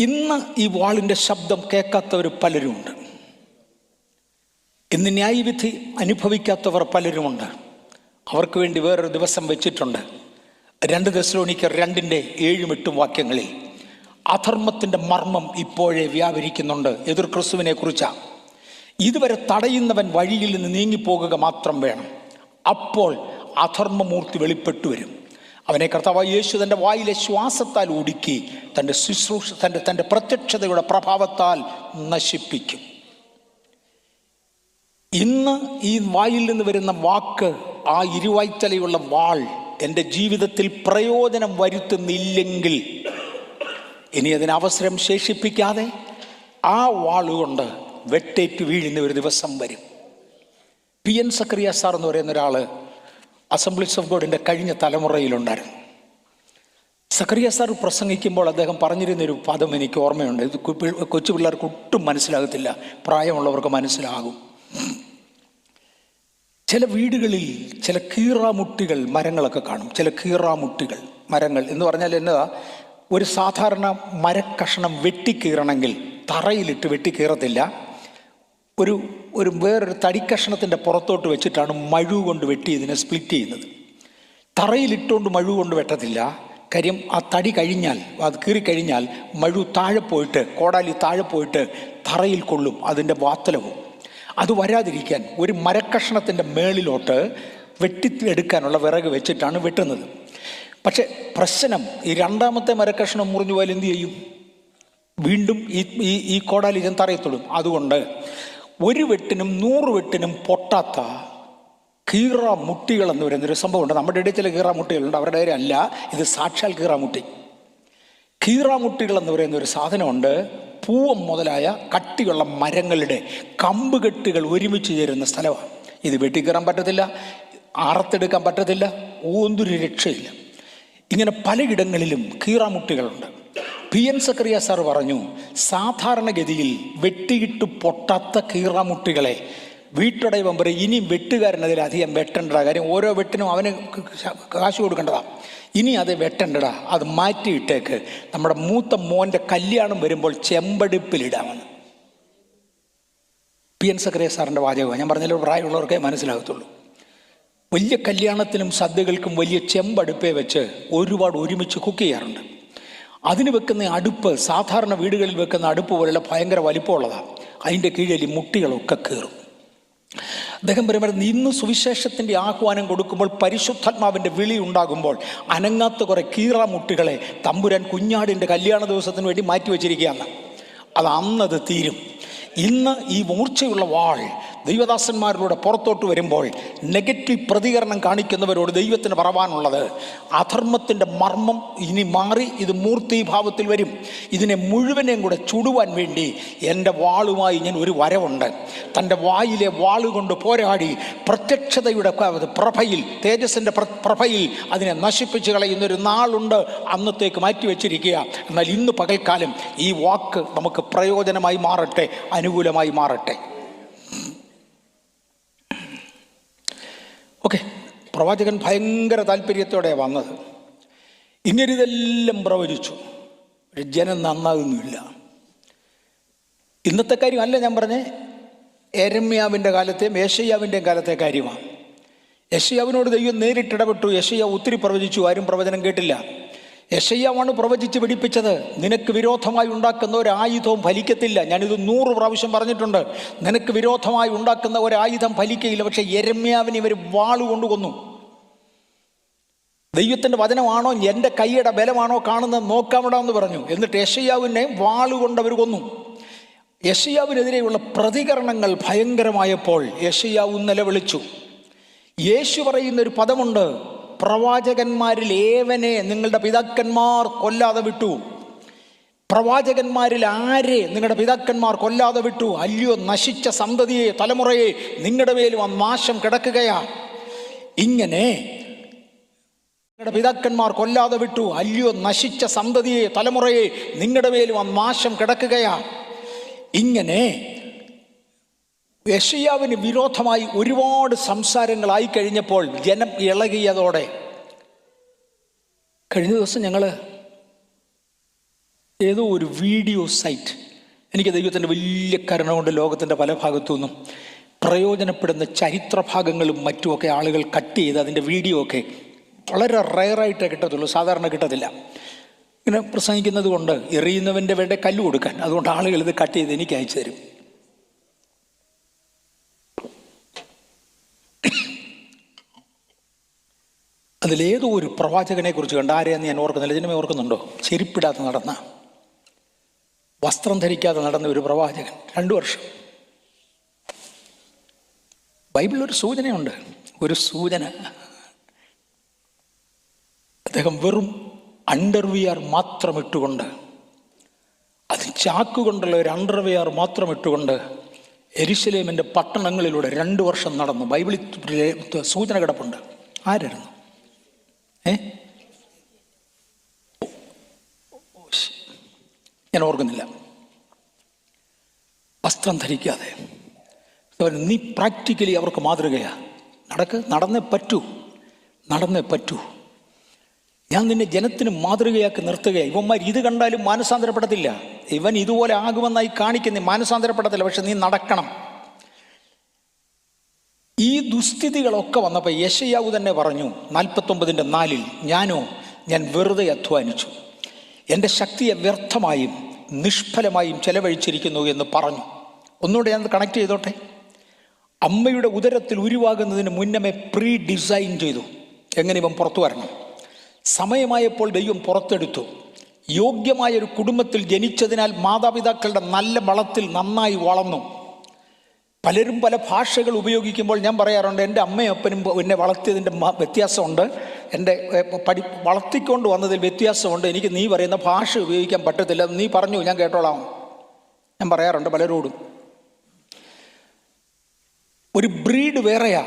ഇന്ന് ഈ വാളിൻ്റെ ശബ്ദം കേൾക്കാത്തവർ പലരുമുണ്ട്. ഇന്ന് ന്യായവിധി അനുഭവിക്കാത്തവർ പലരുമുണ്ട്. അവർക്ക് വേണ്ടി വേറൊരു ദിവസം വെച്ചിട്ടുണ്ട്. 2 തെസ്സലോനിക്കർ 2:7-8 വാക്യങ്ങളിൽ അധർമ്മത്തിൻ്റെ മർമ്മം ഇപ്പോഴേ വ്യാപരിക്കുന്നുണ്ട്. എതിർ ക്രിസ്തുവിനെ കുറിച്ചാണ്. ഇതുവരെ തടയുന്നവൻ വഴിയിൽ നിന്ന് നീങ്ങിപ്പോകുക മാത്രം വേണം. അപ്പോൾ അധർമ്മമൂർത്തി വെളിപ്പെട്ടു വരും. അവനെ കർത്താവായ യേശു തൻ്റെ വായിലെ ശ്വാസത്താൽ ഒടുക്കി തൻ്റെ ശുശ്രൂഷ തൻ്റെ പ്രത്യക്ഷതയുടെ പ്രഭാവത്താൽ നശിപ്പിക്കും. ഇന്ന് ഈ വായിൽ നിന്ന് വരുന്ന വാക്ക്, ആ ഇരുവായ്ത്തലയുള്ള വാൾ എൻ്റെ ജീവിതത്തിൽ പ്രയോജനം വരുത്തുന്നില്ലെങ്കിൽ ഇനി അതിന് അവസരം ശേഷിപ്പിക്കാതെ ആ വാളുകൊണ്ട് വെട്ടേറ്റ് വീഴുന്ന ഒരു ദിവസം വരും. P.N. സക്കറിയ സാർ എന്ന് പറയുന്ന ഒരാൾ അസംബ്ലീസ് ഓഫ് ഗോഡിൻ്റെ കഴിഞ്ഞ തലമുറയിലുണ്ടായിരുന്നു. സക്കറിയ സാർ പ്രസംഗിക്കുമ്പോൾ അദ്ദേഹം പറഞ്ഞിരുന്നൊരു പദം എനിക്ക് ഓർമ്മയുണ്ട്. ഇത് കൊച്ചു പിള്ളേർക്ക് ഒട്ടും മനസ്സിലാകത്തില്ല, പ്രായമുള്ളവർക്ക് മനസ്സിലാകും. ചില വീടുകളിൽ ചില കീറാമുട്ടികൾ മരങ്ങളൊക്കെ കാണും. ചില കീറാമുട്ടികൾ മരങ്ങൾ എന്ന് പറഞ്ഞാൽ എന്നതാ, ഒരു സാധാരണ മരക്കഷ്ണം വെട്ടിക്കീറണമെങ്കിൽ തറയിലിട്ട് വെട്ടിക്കീറത്തില്ല. ഒരു വേറൊരു തടിക്കഷ്ണത്തിൻ്റെ പുറത്തോട്ട് വെച്ചിട്ടാണ് മഴു കൊണ്ട് വെട്ടി ഇതിനെ സ്പ്ലിറ്റ് ചെയ്യുന്നത്. തറയിലിട്ടുകൊണ്ട് മഴു കൊണ്ട് വെട്ടത്തില്ല. കാര്യം ആ തടി കഴിഞ്ഞാൽ, അത് കീറിക്കഴിഞ്ഞാൽ മഴു താഴെ പോയിട്ട്, കോടാലി താഴെ പോയിട്ട് തറയിൽ കൊള്ളും, അതിൻ്റെ വാത്തലവും. അത് വരാതിരിക്കാൻ ഒരു മരക്കഷ്ണത്തിൻ്റെ മേളിലോട്ട് വെട്ടിയെടുക്കാനുള്ള വിറക് വെച്ചിട്ടാണ് വെട്ടുന്നത്. പക്ഷെ പ്രശ്നം, ഈ രണ്ടാമത്തെ മരക്കഷ്ണം മുറിഞ്ഞു പോയാൽ എന്തു ചെയ്യും? വീണ്ടും ഈ കോടാലി ഞാൻ തറയത്തൊടും. അതുകൊണ്ട് ഒരു വെട്ടിനും 100 വെട്ടിനും പൊട്ടാത്ത കീറാമുട്ടികൾ എന്ന് പറയുന്നൊരു സംഭവമുണ്ട്. നമ്മുടെ ഇടയിൽ ചില കീറാമുട്ടികളുണ്ട്, അവരുടെ പേര് അല്ല, ഇത് സാക്ഷാൽ കീറാമുട്ടി. കീറാമുട്ടികൾ എന്ന് പറയുന്ന ഒരു സാധനമുണ്ട്. പൂവം മുതലായ കട്ടിയുള്ള മരങ്ങളുടെ കമ്പുകെട്ടുകൾ ഒരുമിച്ച് ചേരുന്ന സ്ഥലമാണ്. ഇത് വെട്ടിക്കീറാൻ പറ്റത്തില്ല, അറുത്തെടുക്കാൻ പറ്റത്തില്ല, ഒന്നൊരു രക്ഷയില്ല. ഇങ്ങനെ പലയിടങ്ങളിലും കീറാമുട്ടികളുണ്ട്. P.N. സക്കറിയ സാർ പറഞ്ഞു, സാധാരണഗതിയിൽ വെട്ടിയിട്ട് പൊട്ടാത്ത കീറാമുട്ടികളെ വീട്ടുടയവൻ പറയും, ഇനിയും വെട്ടുകാരനതിലധികം വെട്ടണ്ട, കാര്യം ഓരോ വെട്ടിനും അവന് കാശ് കൊടുക്കേണ്ടതാണ്, ഇനി അത് വെട്ടണ്ടടാ, അത് മാറ്റിയിട്ടേക്ക്, നമ്മുടെ മൂത്ത മോൻ്റെ കല്യാണം വരുമ്പോൾ ചെമ്പടുപ്പിലിടാമെന്ന്. P.N. സക്കറിയ സാറിൻ്റെ വാചകമാണ്. ഞാൻ പറഞ്ഞാൽ പ്രായമുള്ളവർക്കേ മനസ്സിലാകത്തുള്ളൂ. വലിയ കല്യാണത്തിനും സദ്യകൾക്കും വലിയ ചെമ്പടുപ്പേ വെച്ച് ഒരുപാട് ഒരുമിച്ച് കുക്ക് ചെയ്യാറുണ്ട്. അതിന് വെക്കുന്ന അടുപ്പ് സാധാരണ വീടുകളിൽ വെക്കുന്ന അടുപ്പ് പോലുള്ള ഭയങ്കര വലിപ്പമുള്ളതാണ്. അതിൻ്റെ കീഴിൽ മുട്ടികളൊക്കെ കയറും. അദ്ദേഹം പറയുമ്പോൾ, ഇന്ന് സുവിശേഷത്തിൻ്റെ ആഹ്വാനം കൊടുക്കുമ്പോൾ, പരിശുദ്ധാത്മാവിൻ്റെ വിളി ഉണ്ടാകുമ്പോൾ അനങ്ങാത്ത കുറേ കീറാമുട്ടികളെ തമ്പുരാൻ കുഞ്ഞാടിൻ്റെ കല്യാണ ദിവസത്തിന് വേണ്ടി മാറ്റി വെച്ചിരിക്കുകയാണ്. അത് അന്നത് തീരും. ഇന്ന് ഈ മൂർച്ചയുള്ള വാൾ ദൈവദാസന്മാരിലൂടെ പുറത്തോട്ട് വരുമ്പോൾ നെഗറ്റീവ് പ്രതികരണം കാണിക്കുന്നവരോട് ദൈവത്തിന് പറവാനുള്ളത്, അധർമ്മത്തിൻ്റെ മർമ്മം ഇനി മാറി ഇത് മൂർത്തീഭാവത്തിൽ വരും. ഇതിനെ മുഴുവനെയും കൂടെ ചുടുവാൻ വേണ്ടി എൻ്റെ വാളുമായി ഞാൻ ഒരു വരവുണ്ട്. തൻ്റെ വായിലെ വാളുകൊണ്ട് പോരാടി പ്രത്യക്ഷതയുടെ പ്രഭയിൽ, തേജസ്സിൻ്റെ പ്രഭയിൽ അതിനെ നശിപ്പിച്ച് കളയുന്നൊരു നാളുണ്ട്. അന്നത്തേക്ക് മാറ്റിവെച്ചിരിക്കുക. എന്നാൽ ഇന്ന് പകൽക്കാലം ഈ വാക്ക് നമുക്ക് പ്രയോജനമായി മാറട്ടെ, അനുകൂലമായി മാറട്ടെ. ഓക്കെ, പ്രവാചകൻ ഭയങ്കര താല്പര്യത്തോടെയാണ് വന്നത്. ഇങ്ങനിതെല്ലാം പ്രവചിച്ചു. ജനം നന്നാകുന്നില്ല. ഇന്നത്തെ കാര്യമല്ല ഞാൻ പറഞ്ഞേ, യെരമ്യാവിൻ്റെ കാലത്തെയും യെശയ്യാവിൻ്റെയും കാലത്തെ കാര്യമാണ്. യെശയ്യാവിനോട് ദൈവം നേരിട്ടിടപെട്ടു. യെശയ്യാവ് ഒത്തിരി പ്രവചിച്ചു, ആരും പ്രവചനം കേട്ടില്ല. യെശയ്യാവാണ് പ്രവചിച്ച് പിടിപ്പിച്ചത്. നിനക്ക് വിരോധമായി ഉണ്ടാക്കുന്ന ഒരായുധവും ഫലിക്കത്തില്ല. ഞാനിത് 100 പ്രാവശ്യം പറഞ്ഞിട്ടുണ്ട്. നിനക്ക് വിരോധമായി ഉണ്ടാക്കുന്ന ഒരായുധം ഫലിക്കയില്ല. പക്ഷെ യെരമ്യാവിനെ ഇവർ വാളുകൊണ്ട് കൊന്നു. ദൈവത്തിൻ്റെ വചനമാണോ എൻ്റെ കൈയുടെ ബലമാണോ കാണുന്നത് നോക്കാമിടാമെന്ന് പറഞ്ഞു. എന്നിട്ട് യെശയ്യാവിനെ വാളുകൊണ്ട് അവർ കൊന്നു. യെശയ്യാവിനെതിരെയുള്ള പ്രതികരണങ്ങൾ ഭയങ്കരമായപ്പോൾ യെശയ്യാവ് നിലവിളിച്ചു. യേശു പറയുന്നൊരു പദമുണ്ട്, പ്രവാചകന്മാരിൽ ഏവനെ നിങ്ങളുടെ പിതാക്കന്മാർ കൊല്ലാതെ വിട്ടു. പ്രവാചകന്മാരിൽ ആരെ നിങ്ങളുടെ പിതാക്കന്മാർ കൊല്ലാതെ വിട്ടു? അല്ലയോ നശിച്ച സന്തതിയെ, തലമുറയെ, നിങ്ങളുടെ മേലും ആ നാശം കിടക്കുകയാ. ഇങ്ങനെ നിങ്ങളുടെ പിതാക്കന്മാർ കൊല്ലാതെ വിട്ടു. അല്ലയോ നശിച്ച സന്തതിയെ, തലമുറയെ, നിങ്ങളുടെ മേലും ആ നാശം കിടക്കുകയാ. ഇങ്ങനെ യെശയ്യാവിന് വിരോധമായി ഒരുപാട് സംസാരങ്ങളായി കഴിഞ്ഞപ്പോൾ ജനം ഇളകിയതോടെ, കഴിഞ്ഞ ദിവസം ഞങ്ങൾ ഏതോ ഒരു വീഡിയോ സൈറ്റ്, എനിക്ക് ദൈവത്തിൻ്റെ വലിയ കരുണ കൊണ്ട് ലോകത്തിൻ്റെ പല ഭാഗത്തു നിന്നും പ്രയോജനപ്പെടുന്ന ചരിത്രഭാഗങ്ങളും മറ്റുമൊക്കെ ആളുകൾ കട്ട് ചെയ്ത് അതിൻ്റെ വീഡിയോ ഒക്കെ വളരെ റയറായിട്ടേ കിട്ടത്തുള്ളൂ, സാധാരണ കിട്ടത്തില്ല. ഇങ്ങനെ പ്രസംഗിക്കുന്നത് കൊണ്ട് എറിയുന്നവൻ്റെ വേണ്ട കല്ല് കൊടുക്കാൻ, അതുകൊണ്ട് ആളുകൾ ഇത് കട്ട് ചെയ്ത് എനിക്ക് അയച്ചു തരും. അതിലേതോ ഒരു പ്രവാചകനെ കുറിച്ച് കണ്ട്, ആരെയാന്ന് ഞാൻ ഓർക്കുന്നില്ല, ജനമേ ഓർക്കുന്നുണ്ടോ? ചെരുപ്പിടാതെ നടന്ന, വസ്ത്രം ധരിക്കാതെ നടന്ന ഒരു പ്രവാചകൻ, 2 വർഷം. ബൈബിളിൽ ഒരു സൂചനയുണ്ട്, ഒരു സൂചന. അദ്ദേഹം വെറും അണ്ടർവിയർ മാത്രം ഇട്ടുകൊണ്ട്, അത് ചാക്കുകൊണ്ടുള്ള ഒരു അണ്ടർവിയർ മാത്രം ഇട്ടുകൊണ്ട് യെരുശലേമിൻ്റെ പട്ടണങ്ങളിലൂടെ 2 വർഷം നടന്നു. ബൈബിളിൽ സൂചന കിടപ്പുണ്ട്. ആരായിരുന്നു? ഞാൻ ഓർക്കുന്നില്ല. വസ്ത്രം ധരിക്കാതെ. നീ പ്രാക്ടിക്കലി അവർക്ക് മാതൃകയാ. നടന്നേ പറ്റൂ. ഞാൻ നിന്നെ ജനത്തിന് മാതൃകയാക്കി നിർത്തുകയാണ്. ഇവന്മാർ ഇത് കണ്ടാലും മാനസാന്തരപ്പെടത്തില്ല. ഇവൻ ഇതുപോലെ ആകുമെന്നായി കാണിക്കുന്ന മാനസാന്തരപ്പെടത്തില്ല. പക്ഷെ നീ നടക്കണം. ഈ ദുസ്ഥിതികളൊക്കെ വന്നപ്പോൾ യെശയ്യാവ് തന്നെ പറഞ്ഞു 49:4 ഞാൻ വെറുതെ അധ്വാനിച്ചു, എൻ്റെ ശക്തിയെ വ്യർത്ഥമായും നിഷ്ഫലമായും ചെലവഴിച്ചിരിക്കുന്നു എന്ന് പറഞ്ഞു. ഒന്നുകൂടെ ഞാൻ കണക്ട് ചെയ്തോട്ടെ. അമ്മയുടെ ഉദരത്തിൽ ഉരുവാകുന്നതിന് മുന്നമേ പ്രീ ഡിസൈൻ ചെയ്തു എങ്ങനെ ഇവൻ പുറത്തു വരണം. സമയമായപ്പോൾ ദൈവം പുറത്തെടുത്തു. യോഗ്യമായൊരു കുടുംബത്തിൽ ജനിച്ചതിനാൽ മാതാപിതാക്കളുടെ നല്ല വളത്തിൽ നന്നായി വളർന്നു. പലരും പല ഭാഷകൾ ഉപയോഗിക്കുമ്പോൾ ഞാൻ പറയാറുണ്ട്, എൻ്റെ അമ്മയും അപ്പനും എന്നെ വളർത്തിയതിൻ്റെ വ്യത്യാസമുണ്ട്, എൻ്റെ വളർത്തിക്കൊണ്ട് വന്നതിൽ വ്യത്യാസമുണ്ട്. എനിക്ക് നീ പറയുന്ന ഭാഷ ഉപയോഗിക്കാൻ പറ്റത്തില്ല, നീ പറഞ്ഞു ഞാൻ കേട്ടോളാം. ഞാൻ പറയാറുണ്ട് പലരോടും. ഒരു ബ്രീഡ് വേറെയാ,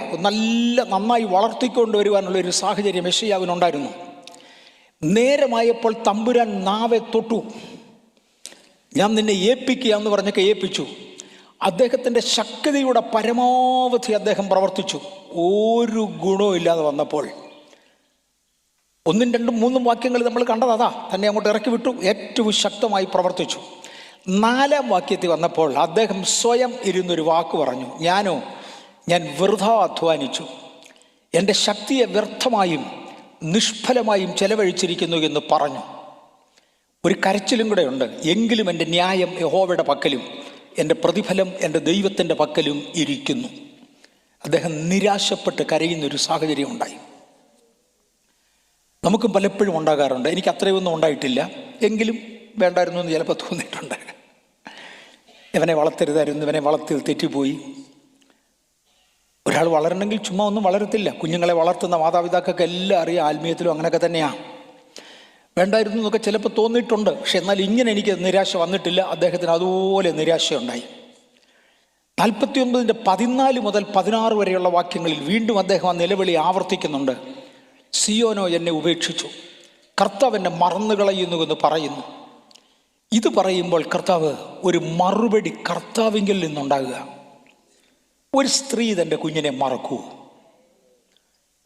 നന്നായി വളർത്തിക്കൊണ്ട് വരുവാനുള്ളൊരു സാഹചര്യം യെശയ്യാവിനുണ്ടായിരുന്നു. നേരമായപ്പോൾ തമ്പുരാൻ നാവെ തൊട്ടു. ഞാൻ നിന്നെ ഏൽപ്പിക്കുക എന്ന് പറഞ്ഞൊക്കെ ഏൽപ്പിച്ചു. അദ്ദേഹത്തിൻ്റെ ശക്തിയുടെ പരമാവധി അദ്ദേഹം പ്രവർത്തിച്ചു. ഒരു ഗുണവും ഇല്ലാതെ വന്നപ്പോൾ 1, 2, 3 വാക്യങ്ങൾ നമ്മൾ കണ്ടതാ. തന്നെ അങ്ങോട്ട് ഇറക്കി വിട്ടു, ഏറ്റവും ശക്തമായി പ്രവർത്തിച്ചു. 4-ാം വാക്യത്തിൽ വന്നപ്പോൾ അദ്ദേഹം സ്വയം ഇരുന്നൊരു വാക്ക് പറഞ്ഞു, ഞാൻ വൃഥാ അധ്വാനിച്ചു, എൻ്റെ ശക്തിയെ വ്യർത്ഥമായും നിഷ്ഫലമായും ചെലവഴിച്ചിരിക്കുന്നു എന്ന് പറഞ്ഞു. ഒരു കരച്ചിലും കൂടെ ഉണ്ട്. എങ്കിലും എൻ്റെ ന്യായം യഹോവയുടെ പക്കലും എൻ്റെ പ്രതിഫലം എൻ്റെ ദൈവത്തിൻ്റെ പക്കലും ഇരിക്കുന്നു. അദ്ദേഹം നിരാശപ്പെട്ട് കരയുന്നൊരു സാഹചര്യം ഉണ്ടായി. നമുക്കും പലപ്പോഴും ഉണ്ടാകാറുണ്ട്. എനിക്ക് അത്രയൊന്നും ഉണ്ടായിട്ടില്ല, എങ്കിലും വേണ്ടായിരുന്നു എന്ന് ചിലപ്പോൾ തോന്നിയിട്ടുണ്ട്. ഇവനെ വളർത്തരുതായിരുന്നു, ഇവനെ വളർത്തി തെറ്റിപ്പോയി, ഒരാൾ വളരണമെങ്കിൽ ചുമ്മാ ഒന്നും വളരത്തില്ല. കുഞ്ഞുങ്ങളെ വളർത്തുന്ന മാതാപിതാക്കൾക്ക് എല്ലാം അറിയാം, ആത്മീയത്തിലും അങ്ങനെയൊക്കെ തന്നെയാണ്. വേണ്ടായിരുന്നു എന്നൊക്കെ ചിലപ്പോൾ തോന്നിയിട്ടുണ്ട്. പക്ഷെ എന്നാൽ ഇങ്ങനെ എനിക്ക് നിരാശ വന്നിട്ടില്ല. അദ്ദേഹത്തിന് അതുപോലെ നിരാശയുണ്ടായി. 49:14 മുതൽ 16 വരെയുള്ള വാക്യങ്ങളിൽ വീണ്ടും അദ്ദേഹം ആ നിലവിളി ആവർത്തിക്കുന്നുണ്ട്. സിയോനോ എന്നെ ഉപേക്ഷിച്ചു, കർത്താവ് എന്നെ മറന്നുകളയുന്നുവെന്ന് പറയുന്നു. ഇത് പറയുമ്പോൾ കർത്താവ് ഒരു മറുപടി കർത്താവിങ്കിൽ നിന്നുണ്ടാകുക. ഒരു സ്ത്രീ തൻ്റെ കുഞ്ഞിനെ മറക്കൂ?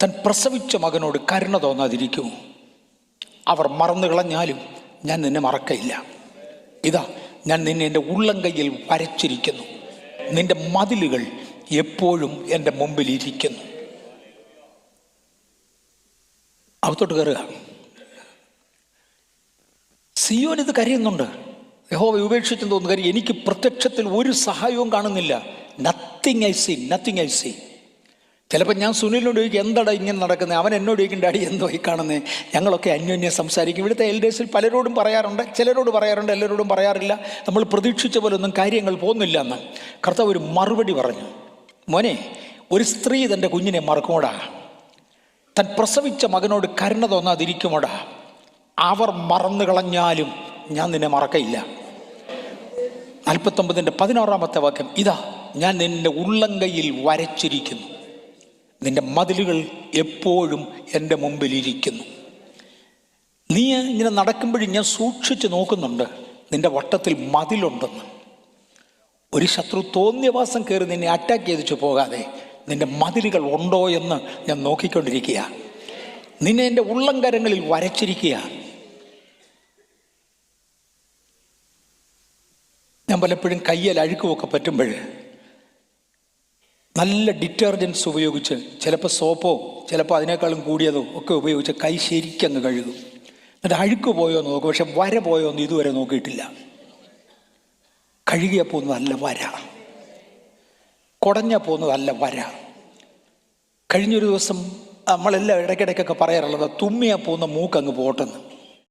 താൻ പ്രസവിച്ച മകനോട് കരുണ തോന്നാതിരിക്കുമോ? അവർ മറന്നു കളഞ്ഞാലും ഞാൻ നിന്നെ മറക്കയില്ല. ഇതാ, ഞാൻ നിന്നെ എൻ്റെ ഉള്ളം കയ്യിൽ വരച്ചിരിക്കുന്നു. നിന്റെ മതിലുകൾ എപ്പോഴും എൻ്റെ മുമ്പിൽ ഇരിക്കുന്നു. അകത്തോട്ട് കയറുക. സിയോൻ ഇത് കരയുന്നുണ്ട്. യഹോവ ഉപേക്ഷിച്ചെന്ന് തോന്നുന്നു. കാര്യം എനിക്ക് പ്രത്യക്ഷത്തിൽ ഒരു സഹായവും കാണുന്നില്ല. Nothing I see. ചിലപ്പോൾ ഞാൻ സുനിലിനോട് ചോദിക്കും, എന്താടാ ഇങ്ങനെ നടക്കുന്നത്? അവൻ എന്നോട് ചോദിക്കും, ഡാഡി എന്തോ ഈ കാണുന്നത്? ഞങ്ങളൊക്കെ അന്യോന്യം സംസാരിക്കും. ഇവിടുത്തെ എൽഡേഴ്സിൽ പലരോടും പറയാറുണ്ട്, ചിലരോട് പറയാറുണ്ട്, എല്ലാവരോടും പറയാറില്ല. നമ്മൾ പ്രതീക്ഷിച്ച പോലെ ഒന്നും കാര്യങ്ങൾ പോകുന്നില്ല എന്ന്. കർത്താവ് ഒരു മറുപടി പറഞ്ഞു. മോനെ, ഒരു സ്ത്രീ തൻ്റെ കുഞ്ഞിനെ മറക്കുമോടാ? താൻ പ്രസവിച്ച മകനോട് കരുണ തോന്നാതിരിക്കുമോടാ? അവർ മറന്നു കളഞ്ഞാലും ഞാൻ നിന്നെ മറക്കയില്ല. 49:16 വാക്യം, ഇതാ ഞാൻ നിന്റെ ഉള്ളംകൈയിൽ വരച്ചിരിക്കുന്നു. നിന്റെ മതിലുകൾ എപ്പോഴും എൻ്റെ മുമ്പിൽ ഇരിക്കുന്നു. നീ ഇങ്ങനെ നടക്കുമ്പോഴും ഞാൻ സൂക്ഷിച്ച് നോക്കുന്നുണ്ട് നിന്റെ വട്ടത്തിൽ മതിലുണ്ടെന്ന്. ഒരു ശത്രു തോന്നിയവാസം കയറി നിന്നെ അറ്റാക്ക് ചെയ്തിച്ചു പോകാതെ നിന്റെ മതിലുകൾ ഉണ്ടോ എന്ന് ഞാൻ നോക്കിക്കൊണ്ടിരിക്കുക. നിന്നെ എൻ്റെ ഉള്ളംകരങ്ങളിൽ വരച്ചിരിക്കുക. ഞാൻ പലപ്പോഴും കയ്യിൽ അഴുക്കുമൊക്കെ പറ്റുമ്പോൾ നല്ല ഡിറ്റർജൻസ് ഉപയോഗിച്ച്, ചിലപ്പോൾ സോപ്പോ ചിലപ്പോൾ അതിനേക്കാളും കൂടിയതോ ഒക്കെ ഉപയോഗിച്ച് കൈ ശരിക്കങ്ങ് കഴുകും. എന്നിട്ട് അഴുക്ക് പോയോ എന്ന് നോക്കും. പക്ഷെ വര പോയോ എന്ന് ഇതുവരെ നോക്കിയിട്ടില്ല. കഴുകിയാൽ പോകുന്നതല്ല വര, കുടഞ്ഞാൽ പോകുന്നതല്ല വര. കഴിഞ്ഞൊരു ദിവസം നമ്മളെല്ലാം ഇടയ്ക്കിടയ്ക്കൊക്കെ പറയാറുള്ളത്, തുമ്മിയാൽ പോകുന്ന മൂക്കങ്ങ് പോട്ടെന്ന്.